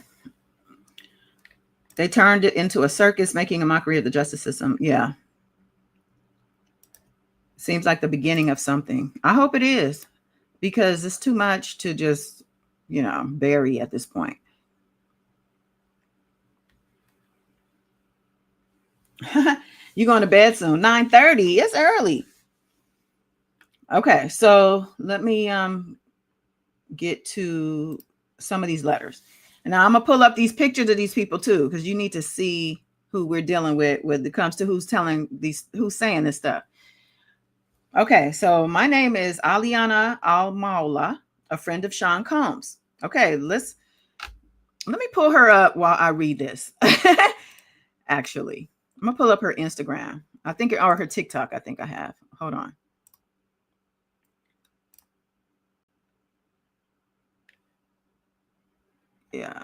They turned it into a circus, making a mockery of the justice system. Yeah. Seems like the beginning of something. I hope it is, because it's too much to just, bury at this point. You're going to bed soon. 9:30. It's early. Okay, so let me get to some of these letters. And now I'm going to pull up these pictures of these people too, because you need to see who we're dealing with when it comes to who's saying this stuff. Okay, so my name is Aliana Al-Maula, a friend of Sean Combs. Okay, let me pull her up while I read this. Actually, I'm gonna pull up her Instagram. Or her TikTok. I think I have. Hold on. Yeah.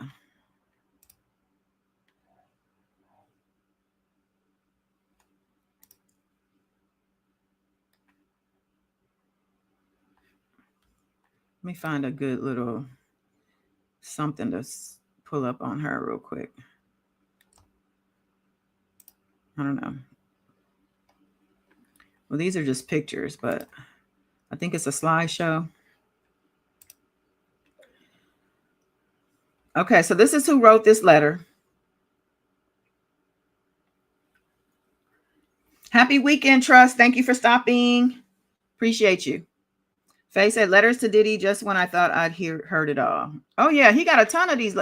Let me find a good little something to pull up on her real quick. I don't know. Well, these are just pictures, but I think it's a slideshow. Okay, so this is who wrote this letter. Happy weekend, Trust. Thank you for stopping. Appreciate you. Faye said, letters to Diddy just when I thought I'd heard it all. Oh, yeah, he got a ton of these.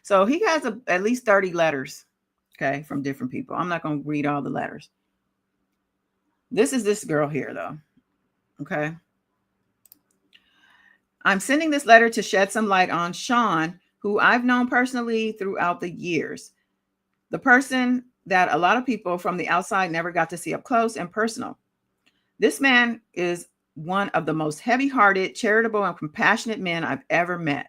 So he has at least 30 letters, okay, from different people. I'm not going to read all the letters. This is this girl here, though, okay? I'm sending this letter to shed some light on Sean, who I've known personally throughout the years. The person that a lot of people from the outside never got to see up close and personal. This man is one of the most heavy-hearted, charitable, and compassionate men I've ever met.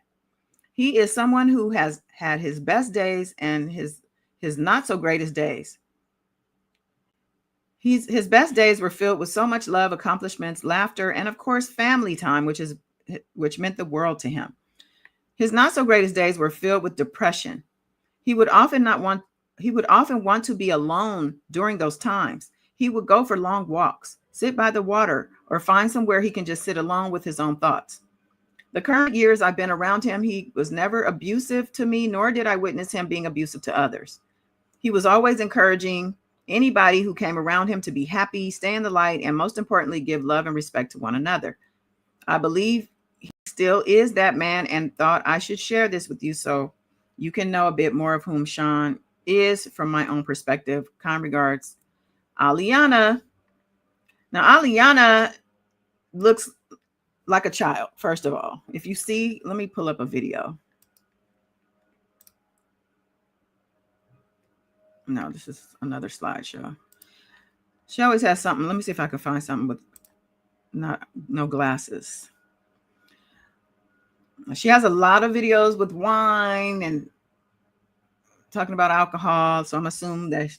He is someone who has had his best days and his not so greatest days. His best days were filled with so much love, accomplishments, laughter, and of course, family time, which meant the world to him. His not so greatest days were filled with depression. He would often want to be alone during those times. He would go for long walks, sit by the water, or find somewhere he can just sit alone with his own thoughts. The current years I've been around him, he was never abusive to me, nor did I witness him being abusive to others. He was always encouraging anybody who came around him to be happy, stay in the light, and most importantly, give love and respect to one another. I believe he still is that man and thought I should share this with you so you can know a bit more of whom Sean is from my own perspective. Kind regards, Aliana. Now, Aliana looks like a child, first of all. If you see, let me pull up a video. No, this is another slideshow. She always has something. Let me see if I can find something with no glasses. She has a lot of videos with wine and talking about alcohol. So I'm assuming that,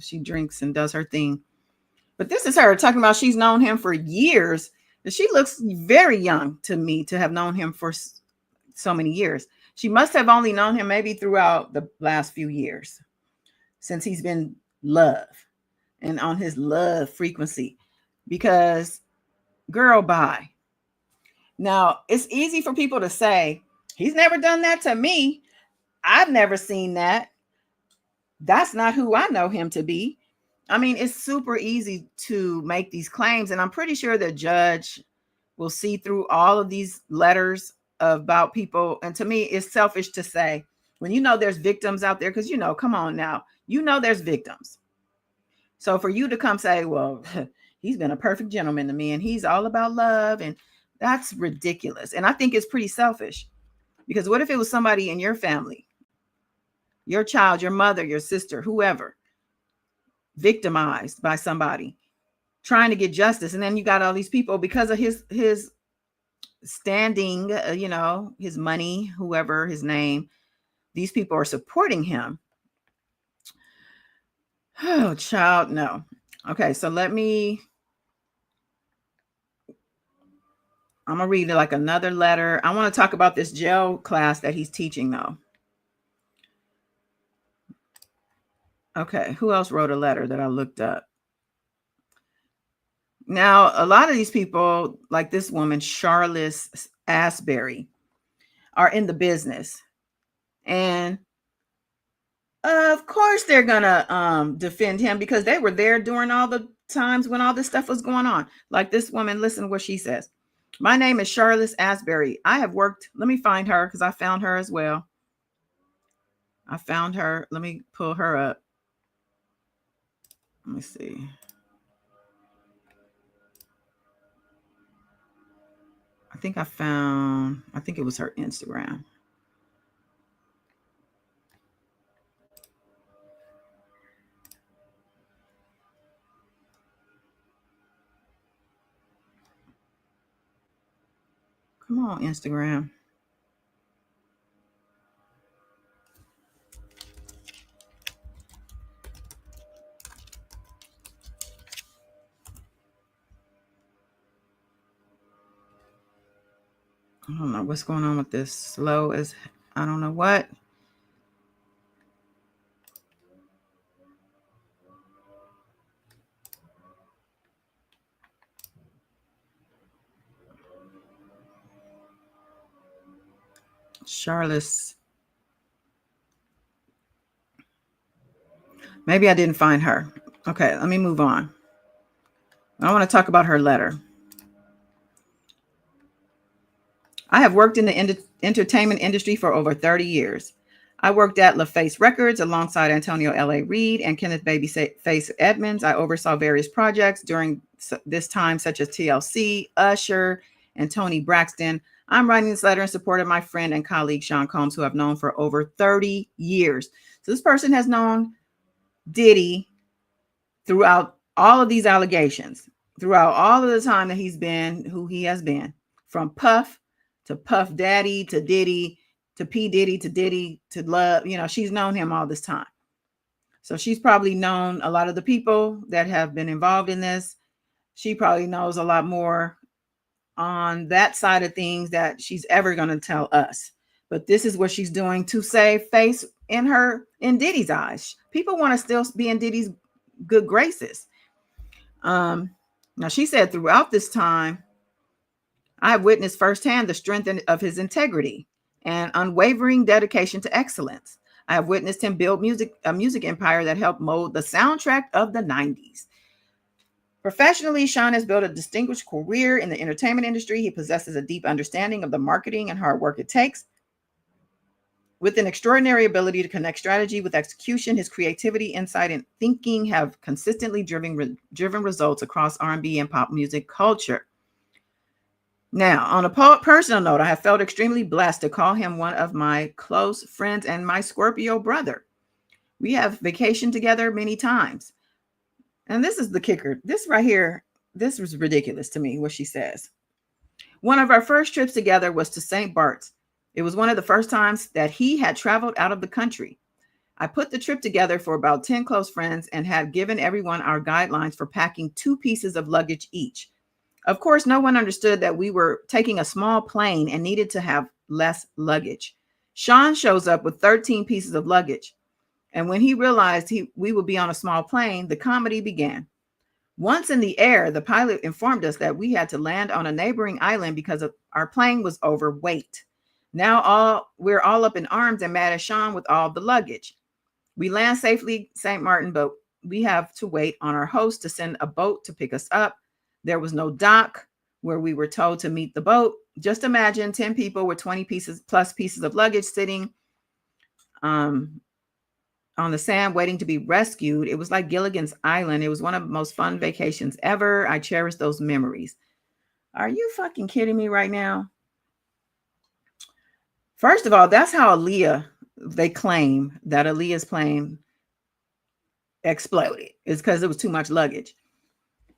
she drinks and does her thing. But this is her talking about she's known him for years. She looks very young to me to have known him for so many years. She must have only known him maybe throughout the last few years since he's been love and on his love frequency, because girl, bye. Now, it's easy for people to say, he's never done that to me. I've never seen that. That's not who I know him to be. I mean, it's super easy to make these claims, and I'm pretty sure the judge will see through all of these letters about people. And to me, it's selfish to say, when there's victims out there, because come on now, there's victims. So for you to come say, well, he's been a perfect gentleman to me and he's all about love, and that's ridiculous. And I think it's pretty selfish, because what if it was somebody in your family, your child, your mother, your sister, whoever, victimized by somebody trying to get justice. And then you got all these people because of his standing, you know, his money, whoever his name, these people are supporting him. Oh, child, no. Okay, so I'm gonna read like another letter. I want to talk about this jail class that he's teaching though. Okay, who else wrote a letter that I looked up? Now, a lot of these people, like this woman, Charlotte Asbury, are in the business. And of course they're gonna defend him because they were there during all the times when all this stuff was going on. Like this woman, listen to what she says. My name is Charlotte Asbury. I have worked, let me find her because I found her as well. I found her. Let me pull her up. Let me see. I think it was her Instagram. Come on, Instagram. I don't know what's going on with this. Slow as I don't know what. Charlotte's. Maybe I didn't find her. Okay, let me move on. I want to talk about her letter. I have worked in the entertainment industry for over 30 years. I worked at LaFace Records alongside Antonio L.A. Reid and Kenneth Babyface Edmonds. I oversaw various projects during this time, such as TLC, Usher, and Tony Braxton. I'm writing this letter in support of my friend and colleague, Sean Combs, who I've known for over 30 years. So this person has known Diddy throughout all of these allegations, throughout all of the time that he's been who he has been, from Puff to Puff Daddy to Diddy to P. Diddy to Diddy to Love. You know, she's known him all this time. So she's probably known a lot of the people that have been involved in this. She probably knows a lot more on that side of things that she's ever going to tell us. But this is what she's doing to save face in Diddy's eyes. People want to still be in Diddy's good graces. Now she said throughout this time, I have witnessed firsthand the strength of his integrity and unwavering dedication to excellence. I have witnessed him build a music empire that helped mold the soundtrack of the 90s. Professionally, Sean has built a distinguished career in the entertainment industry. He possesses a deep understanding of the marketing and hard work it takes. With an extraordinary ability to connect strategy with execution, his creativity, insight, and thinking have consistently driven results across R&B and pop music culture. Now, on a personal note, I have felt extremely blessed to call him one of my close friends and my Scorpio brother. We have vacationed together many times. And this is the kicker. This right here, this was ridiculous to me, what she says. One of our first trips together was to St. Bart's. It was one of the first times that he had traveled out of the country. I put the trip together for about 10 close friends and had given everyone our guidelines for packing 2 pieces of luggage each. Of course, no one understood that we were taking a small plane and needed to have less luggage. Sean shows up with 13 pieces of luggage. And when he realized we would be on a small plane, the comedy began. Once in the air, the pilot informed us that we had to land on a neighboring island because our plane was overweight. Now we're all up in arms and mad at Sean with all the luggage. We land safely St. Martin, but we have to wait on our host to send a boat to pick us up. There was no dock where we were told to meet the boat. Just imagine 10 people with 20 plus pieces of luggage sitting on the sand waiting to be rescued. It was like Gilligan's Island. It was one of the most fun vacations ever. I cherish those memories. Are you fucking kidding me right now? First of all, that's how they claim that Aaliyah's playing exploded. It's because it was too much luggage.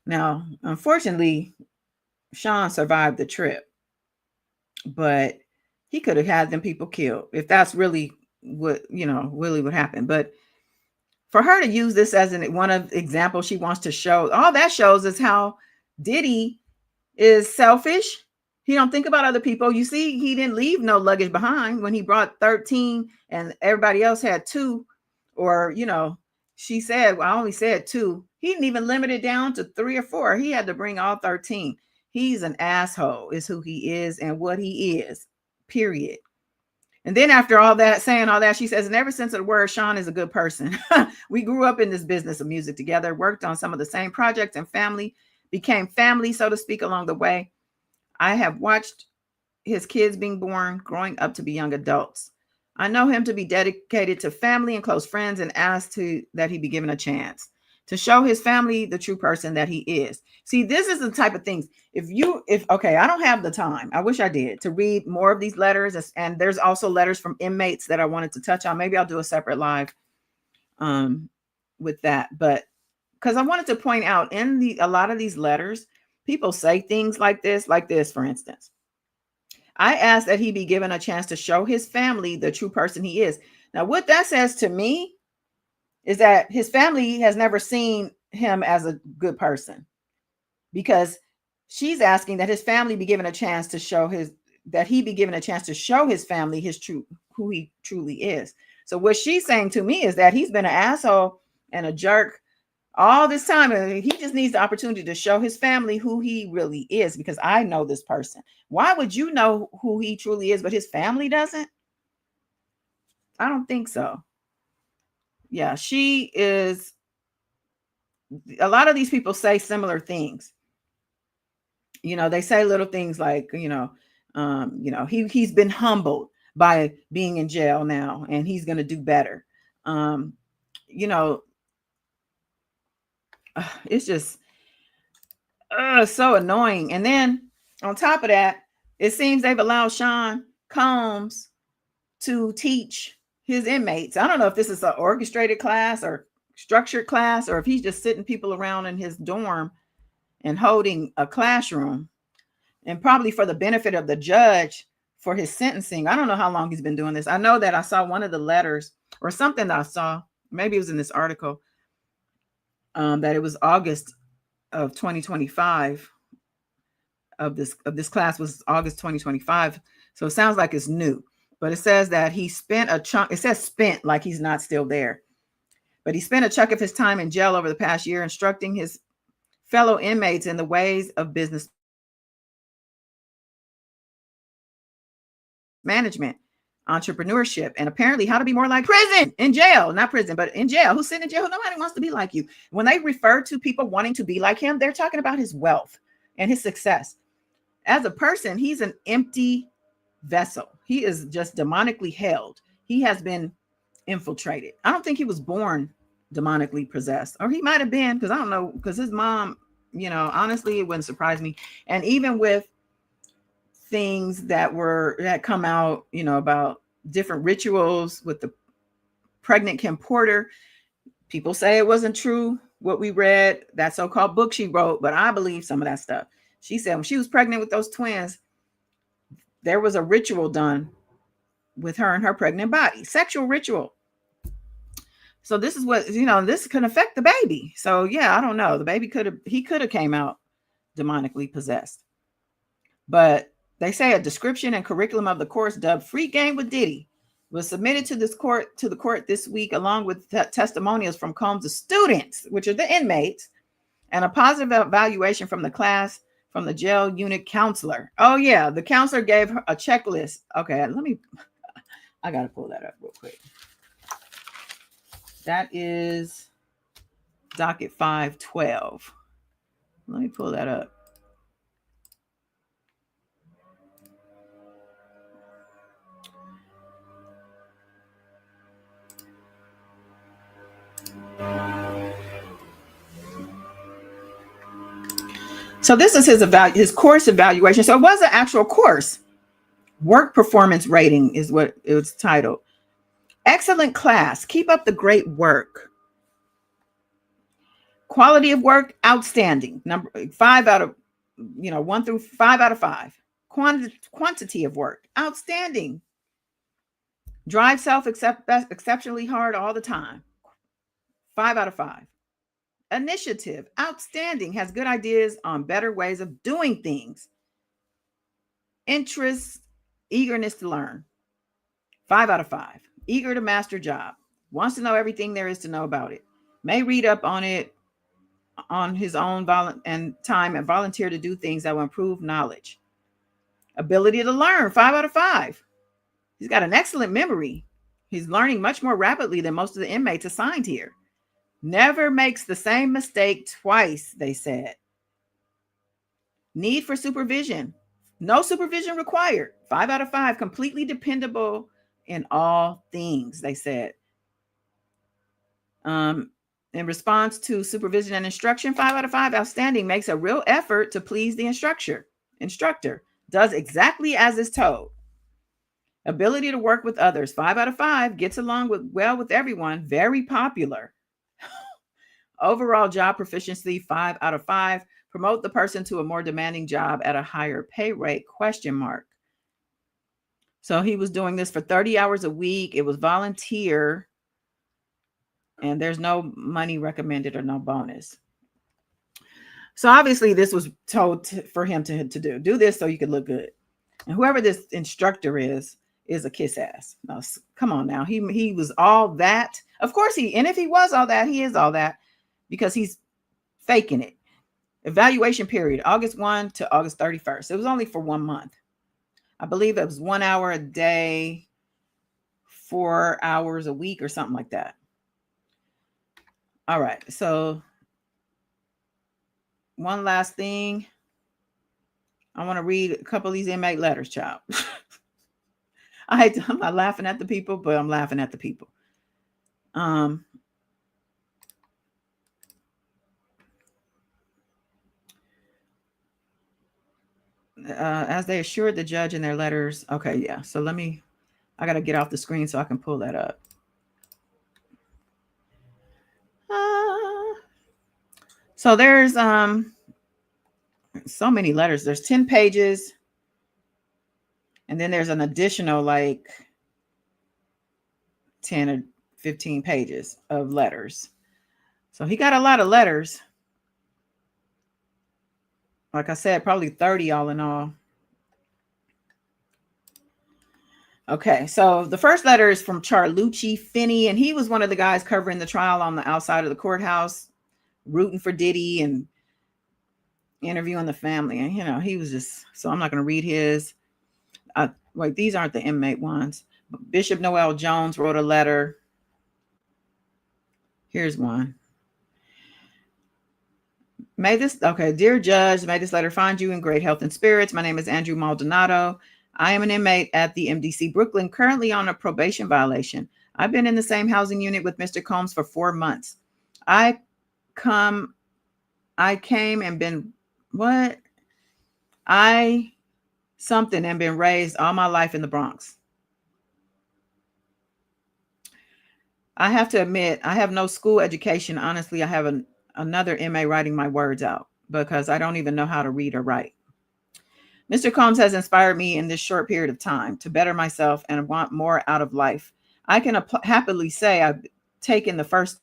Now, unfortunately, Sean survived the trip, but he could have had them people killed if that's really what, really what happened. But for her to use this as one of examples she wants to show, all that shows is how Diddy is selfish. He don't think about other people. You see, he didn't leave no luggage behind when he brought 13 and everybody else had 2, or, she said, well, I only said 2. He didn't even limit it down to 3 or 4. He had to bring all 13. He's an asshole is who he is and what he is, period. And then after all that, saying all that, she says, in every sense of the word, Sean is a good person. We grew up in this business of music together, worked on some of the same projects, and became family, so to speak, along the way. I have watched his kids being born, growing up to be young adults. I know him to be dedicated to family and close friends, and asked that he be given a chance to show his family the true person that he is. See, this is the type of things. Okay, I don't have the time. I wish I did to read more of these letters. And there's also letters from inmates that I wanted to touch on. Maybe I'll do a separate live with that. But because I wanted to point out a lot of these letters, people say things like this, for instance. I asked that he be given a chance to show his family the true person he is. Now, what that says to me is that his family has never seen him as a good person, because she's asking that his family be given a chance to show his family who he truly is. So what she's saying to me is that he's been an asshole and a jerk all this time, and he just needs the opportunity to show his family who he really is, because I know this person. Why would you know who he truly is, but his family doesn't? I don't think so. Yeah, she is. A lot of these people say similar things. They say little things like, he's been humbled by being in jail now, and he's going to do better. It's just so annoying. And then on top of that, it seems they've allowed Sean Combs to teach his inmates. I don't know if this is an orchestrated class or structured class, or if he's just sitting people around in his dorm and holding a classroom, and probably for the benefit of the judge for his sentencing. I don't know how long he's been doing this. I know that I saw one of the letters or something that I saw, maybe it was in this article, that it was August of 2025 of this class was August 2025. So it sounds like it's new, but it says that he spent a chunk. It says spent like he's not still there, but he spent a chunk of his time in jail over the past year, instructing his fellow inmates in the ways of business management, entrepreneurship, and apparently how to be more like not prison, but in jail. Who's sitting in jail? Nobody wants to be like you. When they refer to people wanting to be like him, they're talking about his wealth and his success. As a person, he's an empty vessel. He is just demonically held. He has been infiltrated. I don't think he was born demonically possessed, or he might have been, because I don't know, because his mom, honestly, it wouldn't surprise me. And even with things that come out, about different rituals with the pregnant Kim Porter, people say it wasn't true what we read, that so-called book she wrote, but I believe some of that stuff. She said when she was pregnant with those twins, there was a ritual done with her and her pregnant body, sexual ritual. So this is what, this can affect the baby. So yeah, I don't know. The baby he could have came out demonically possessed. But they say a description and curriculum of the course dubbed Free Game with Diddy was submitted to the court this week, along with testimonials from Combs' students, which are the inmates, and a positive evaluation from the class from the jail unit counselor. Oh yeah, the counselor gave her a checklist. Okay, I gotta pull that up real quick. That is docket 512. Let me pull that up. So this is his course evaluation. So it was an actual course. Work performance rating is what it was titled. Excellent class. Keep up the great work. Quality of work, outstanding. Number 5 out of, 1 through 5 out of 5. Quantity of work, outstanding. Drive self exceptionally hard all the time. 5 out of 5. Initiative, outstanding. Has good ideas on better ways of doing things. Interest, eagerness to learn. 5 out of 5. Eager to master job. Wants to know everything there is to know about it. May read up on it on his own time and volunteer to do things that will improve knowledge. Ability to learn. 5 out of 5. He's got an excellent memory. He's learning much more rapidly than most of the inmates assigned here. Never makes the same mistake twice, they said. Need for supervision. No supervision required. 5 out of 5. Completely dependable in all things, they said. In response to supervision and instruction, 5 out of 5. Outstanding. Makes a real effort to please the instructor. Does exactly as is told. Ability to work with others. 5 out of 5. Gets along well with everyone. Very popular. Overall job proficiency, 5 out of 5. Promote the person to a more demanding job at a higher pay rate, ? So he was doing this for 30 hours a week. It was volunteer. And there's no money recommended or no bonus. So obviously this was told for him to do this so you could look good. And whoever this instructor is a kiss ass. No, come on now. He was all that. Of course and if he was all that, he is all that because he's faking it. Evaluation period, August 1 to August 31st. It was only for 1 month. I believe it was 1 hour a day, 4 hours a week or something like that. All right. So one last thing. I want to read a couple of these inmate letters, child. I'm not laughing at the people, but I'm laughing at the people. As they assured the judge in their letters. Okay, yeah. So I got to get off the screen so I can pull that up. So there's so many letters. There's 10 pages. And then there's an additional like 10 or 15 pages of letters. So he got a lot of letters. Like I said, probably 30 all in all. Okay, so the first letter is from Charlucci Finney, and he was one of the guys covering the trial on the outside of the courthouse, rooting for Diddy and interviewing the family. And, he was just, so I'm not going to read his. Wait, these aren't the inmate ones. Bishop Noel Jones wrote a letter. Here's one. Dear Judge, may this letter find you in great health and spirits. My name is Andrew Maldonado. I am an inmate at the MDC Brooklyn, currently on a probation violation. I've been in the same housing unit with Mr. Combs for 4 months. I came and been raised all my life in the Bronx. I have to admit, I have no school education. Honestly, I have another inmate writing my words out because I don't even know how to read or write. Mr. Combs has inspired me in this short period of time to better myself and want more out of life. I can happily say I've taken the first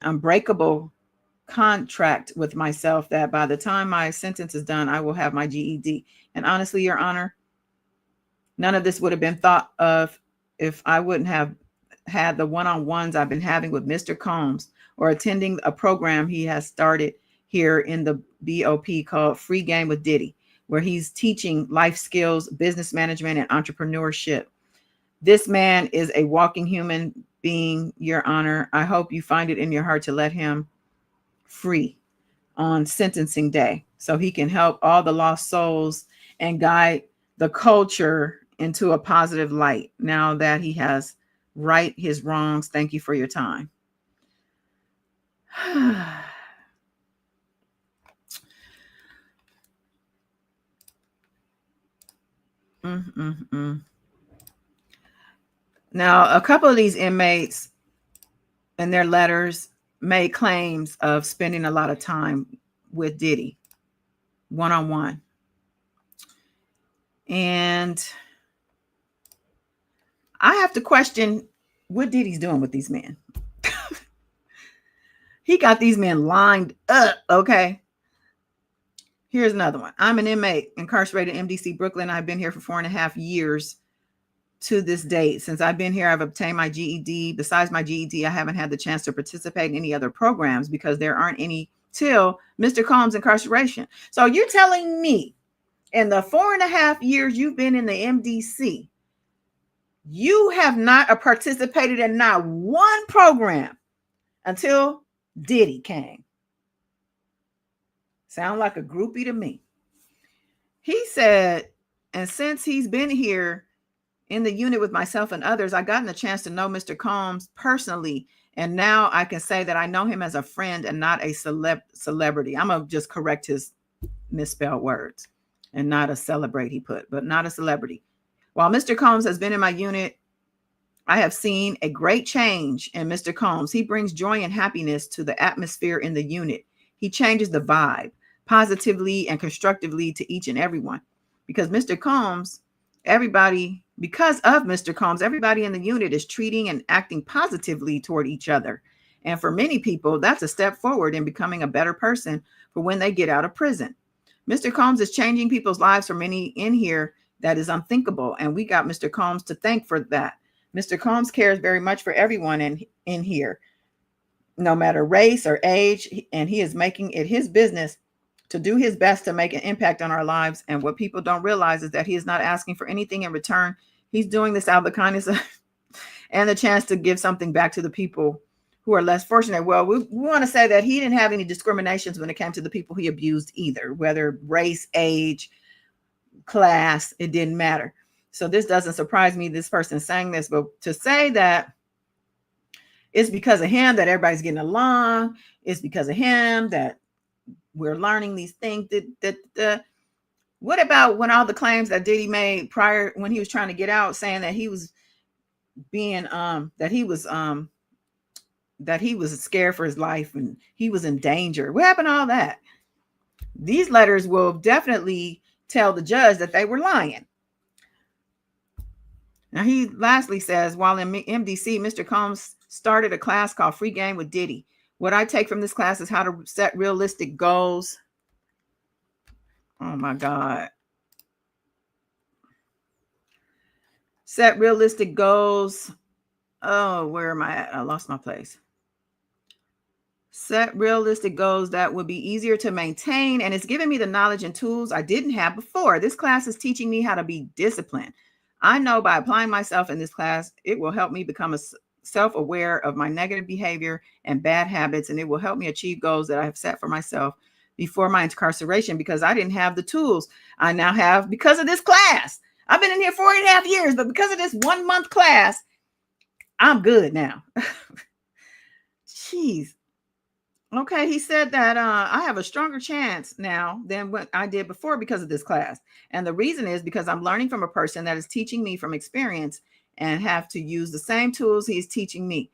unbreakable contract with myself that by the time my sentence is done, I will have my GED. And honestly, Your Honor, none of this would have been thought of if I wouldn't have had the one-on-ones I've been having with Mr. Combs or attending a program he has started here in the BOP called Free Game with Diddy, where he's teaching life skills, business management, and entrepreneurship. This man is a walking human being, Your Honor. I hope you find it in your heart to let him free on sentencing day so he can help all the lost souls and guide the culture into a positive light now that he has right his wrongs. Thank you for your time. Now, a couple of these inmates, in their letters made claims of spending a lot of time with Diddy one-on-one. And I have to question what Diddy's doing with these men. He got these men lined up, okay? Here's another one. I'm an inmate incarcerated in MDC, Brooklyn. I've been here for 4.5 years to this date. Since I've been here, I've obtained my GED. Besides my GED, I haven't had the chance to participate in any other programs because there aren't any till Mr. Combs' incarceration. So you're telling me in the 4.5 years you've been in the MDC, you have not participated in not one program until Diddy came. Sound like a groupie to me. He said, and since he's been here in the unit with myself and others, I've gotten a chance to know Mr. Combs personally. And now I can say that I know him as a friend and not a celebrity. I'm going to just correct his misspelled words. And not a celebrate, he put, but not a celebrity. While Mr. Combs has been in my unit, I have seen a great change in Mr. Combs. He brings joy and happiness to the atmosphere in the unit. He changes the vibe positively and constructively to each and everyone. Because of Mr. Combs, everybody in the unit is treating and acting positively toward each other. And for many people, that's a step forward in becoming a better person for when they get out of prison. Mr. Combs is changing people's lives for many in here that is unthinkable. And we got Mr. Combs to thank for that. Mr. Combs cares very much for everyone in here, no matter race or age. And he is making it his business to do his best to make an impact on our lives. And what people don't realize is that he is not asking for anything in return. He's doing this out of the kindness and the chance to give something back to the people who are less fortunate. Well, we want to say that he didn't have any discriminations when it came to the people he abused either, whether race, age, class, it didn't matter. So this doesn't surprise me, this person saying this, but to say that it's because of him that everybody's getting along, it's because of him that we're learning these things. What about when all the claims that Diddy made prior, when he was trying to get out, saying that he was being, that he was scared for his life and he was in danger? What happened to all that? These letters will definitely tell the judge that they were lying. Now, he lastly says, while in MDC, Mr. Combs started a class called Free Game with Diddy. What I take from this class is how to set realistic goals. Oh, my God. Set realistic goals. Oh, where am I at? I lost my place. Set realistic goals that would be easier to maintain, and it's giving me the knowledge and tools I didn't have before. This class is teaching me how to be disciplined. I know by applying myself in this class, it will help me become self-aware of my negative behavior and bad habits, and it will help me achieve goals that I have set for myself before my incarceration, because I didn't have the tools I now have because of this class. I've been in here 4.5 years, but because of this 1 month class, I'm good now. Jeez. Okay, he said that I have a stronger chance now than what I did before because of this class. And the reason is because I'm learning from a person that is teaching me from experience and have to use the same tools he's teaching me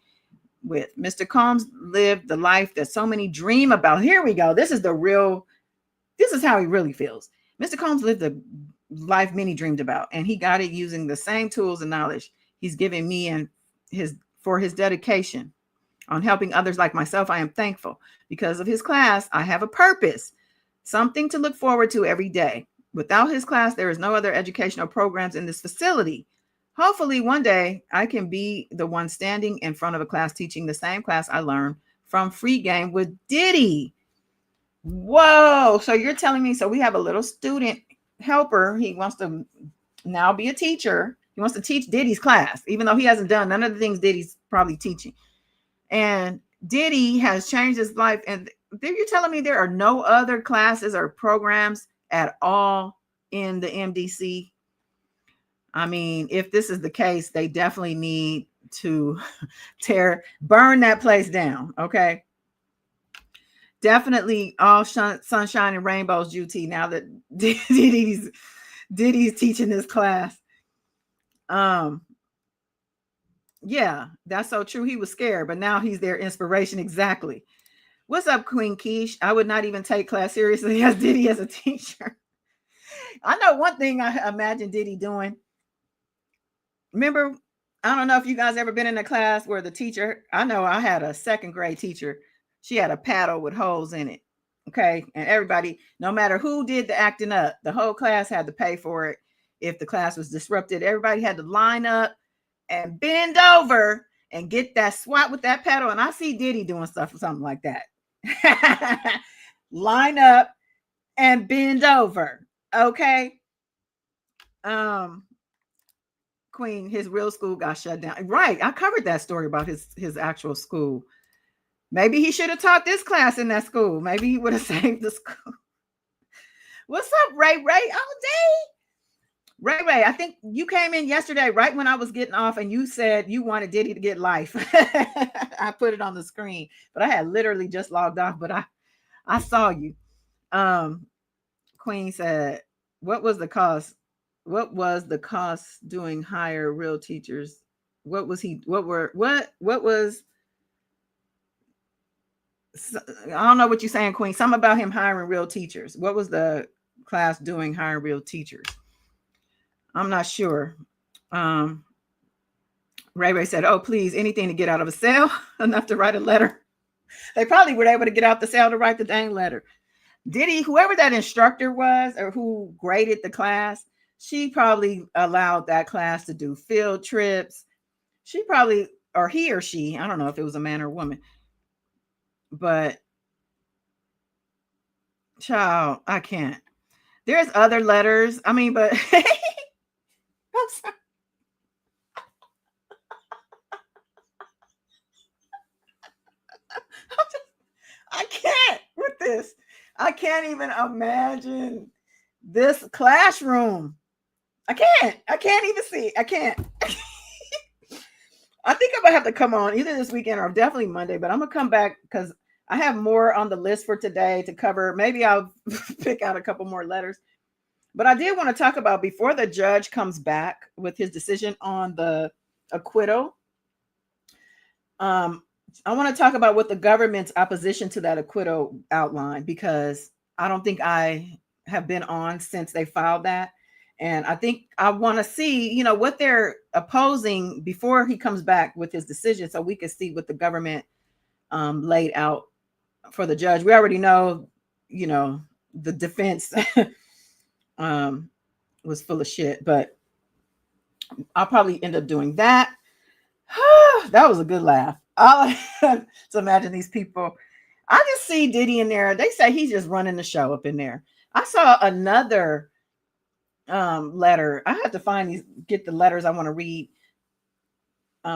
with. Mr. Combs lived the life that so many dream about. Here we go. This is how he really feels. Mr. Combs lived the life many dreamed about, and he got it using the same tools and knowledge he's giving me and for his dedication on helping others like myself. I am thankful. Because of his class, I have a purpose, something to look forward to every day. Without his class, there is no other educational programs in this facility. Hopefully one day I can be the one standing in front of a class teaching the same class I learned from Free Game with Diddy. Whoa. So you're telling me, so we have a little student helper. He wants to now be a teacher. He wants to teach Diddy's class, even though he hasn't done none of the things Diddy's probably teaching. And Diddy has changed his life. And you're telling me there are no other classes or programs at all in the MDC? I mean, if this is the case, they definitely need to burn that place down. Okay. Definitely all sunshine and rainbows, GT, now that Diddy's teaching this class. Yeah, that's so true. He was scared, but now he's their inspiration. Exactly. What's up, Queen Keish? I would not even take class seriously as Diddy as a teacher. I know one thing I imagine Diddy doing. Remember, I don't know if you guys ever been in a class where the teacher, I know I had a second grade teacher. She had a paddle with holes in it. Okay. And everybody, no matter who did the acting up, the whole class had to pay for it. If the class was disrupted, everybody had to line up and bend over and get that swat with that paddle. And I see Diddy doing stuff or something like that. Line up and bend over. Okay. Queen, his real school got shut down. Right. I covered that story about his actual school. Maybe he should have taught this class in that school. Maybe he would have saved the school. What's up, Ray? All day. Ray, I think you came in yesterday right when I was getting off and you said you wanted Diddy to get life. I put it on the screen, but I had literally just logged off, but I saw you. Queen said, what was the cost? What was the cost doing hire real teachers? What was, I don't know what you're saying, Queen. Something about him hiring real teachers. What was the class doing hiring real teachers? I'm not sure. Ray said, oh, please, anything to get out of a cell, enough to write a letter. They probably were able to get out the cell to write the dang letter. Diddy, whoever that instructor was or who graded the class, she probably allowed that class to do field trips. She probably, or he or she, I don't know if it was a man or woman, but child, I can't. There's other letters. I mean, but I'm sorry. I can't with this. I can't even imagine this classroom. I can't even see. I can't. I think I'm gonna have to come on either this weekend or definitely Monday, but I'm gonna come back because I have more on the list for today to cover. Maybe I'll pick out a couple more letters. But I did want to talk about before the judge comes back with his decision on the acquittal. I want to talk about what the government's opposition to that acquittal outlined, because I don't think I have been on since they filed that. And I think I want to see, what they're opposing before he comes back with his decision so we can see what the government laid out for the judge. We already know, the defense was full of shit, but I'll probably end up doing that. That was a good laugh. I like to imagine these people. I just see Diddy in there. They say he's just running the show up in there. I saw another letter. I have to get the letters I want to read.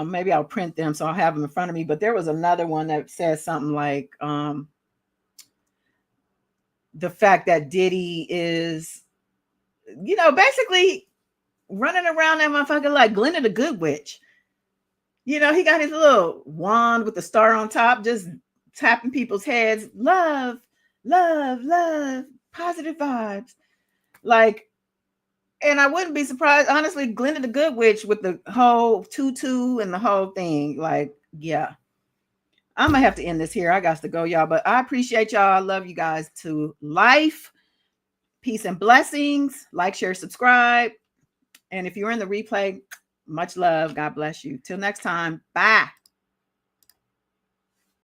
Maybe I'll print them so I'll have them in front of me. But there was another one that says something like the fact that Diddy is, basically running around that motherfucker like Glenna the Good Witch. He got his little wand with the star on top, just tapping people's heads. Love, love, love, positive vibes. And I wouldn't be surprised, honestly, Glenna the Good Witch with the whole tutu and the whole thing. Yeah. I'm going to have to end this here. I got to go, y'all. But I appreciate y'all. I love you guys to life. Peace and blessings. Like, share, subscribe. And if you're in the replay, much love. God bless you. Till next time. Bye.